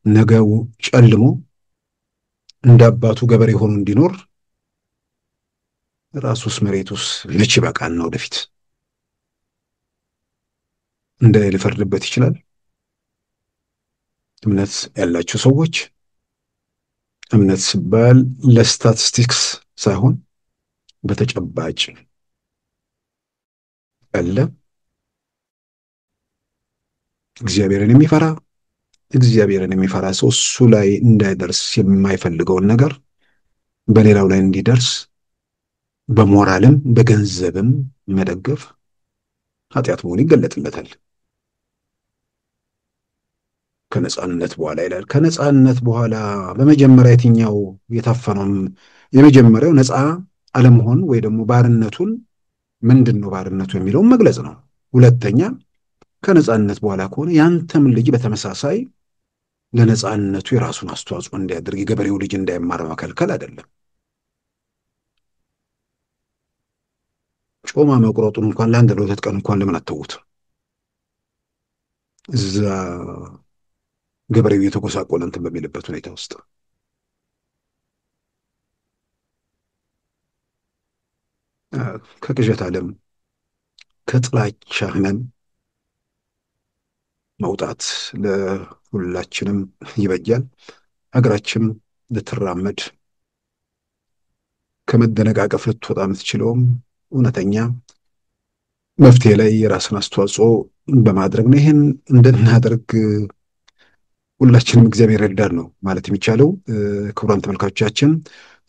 ነገው ጨልሞ እንዳባቱ ገበሬ ሆኖ እንዲኖር ራሱስ መሬቱስ መቼ በቃና ወደፊት እንደ ሊፈርድበት ይችላል? እምነት ያላቸው ሰዎች እምነት ሲባል ለስታቲስቲክስ ሳይሆን በተጨባጭ ያለ እግዚአብሔርን የሚፈራ ሰው እሱ ላይ እንዳይደርስ የማይፈልገውን ነገር በሌላው ላይ እንዲደርስ በሞራልም በገንዘብም መደገፍ ኃጢአት መሆኑ ይገለጥለታል። ከነጻነት በኋላ ይላል። ከነጻነት በኋላ በመጀመሪያ የትኛው የታፈነው? የመጀመሪያው ነጻ አለመሆን ወይ ደግሞ ባርነቱን ምንድነው ባርነቱ የሚለውን መግለጽ ነው። ሁለተኛ ከነጻነት በኋላ ከሆነ ያንተም ልጅ በተመሳሳይ ለነጻነቱ የራሱን አስተዋጽኦ እንዲያደርግ የገበሬው ልጅ እንዳይማር መከልከል አይደለም። ጮማ መቁረጡን እንኳን ለአንድ ለሁለት ቀን እንኳን ለምን አተውት? እዛ ገበሬው የተጎሳቆለ እንትን በሚልበት ሁኔታ ውስጥ ከቅዠት ዓለም ከጥላቻ ህመም መውጣት ለሁላችንም ይበጃል። ሀገራችን ልትራመድ ከመደነቃቀፍ ልትወጣ የምትችለውም እውነተኛ መፍትሄ ላይ የራስን አስተዋጽኦ በማድረግ ነው። ይህን እንድናደርግ ሁላችንም እግዚአብሔር ይርዳን ነው ማለት የሚቻለው። ክቡራን ተመልካቾቻችን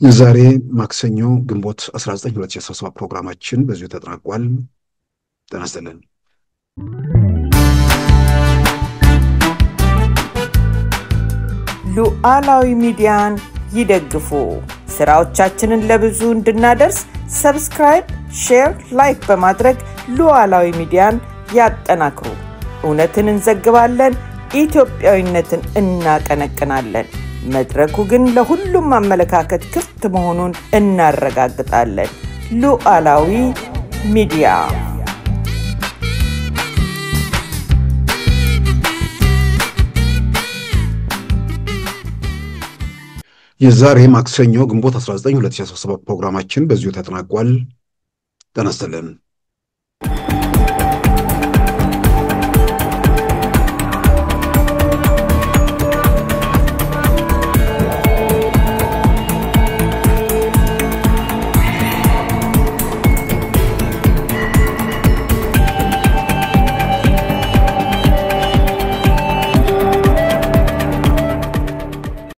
ዛሬ ማክሰኞ ግንቦት 19 2017 ፕሮግራማችን በዚሁ ተጠናቋል። ጤና ይስጥልን። ሉዓላዊ ሚዲያን ይደግፉ። ስራዎቻችንን ለብዙ እንድናደርስ ሰብስክራይብ፣ ሼር፣ ላይክ በማድረግ ሉዓላዊ ሚዲያን ያጠናክሩ። እውነትን እንዘግባለን፣ ኢትዮጵያዊነትን እናቀነቅናለን። መድረኩ ግን ለሁሉም አመለካከት ክፍት መሆኑን እናረጋግጣለን። ሉዓላዊ ሚዲያ የዛሬ ማክሰኞ ግንቦት 19 2017 ፕሮግራማችን በዚሁ ተጠናቋል። ጤና ይስጥልን።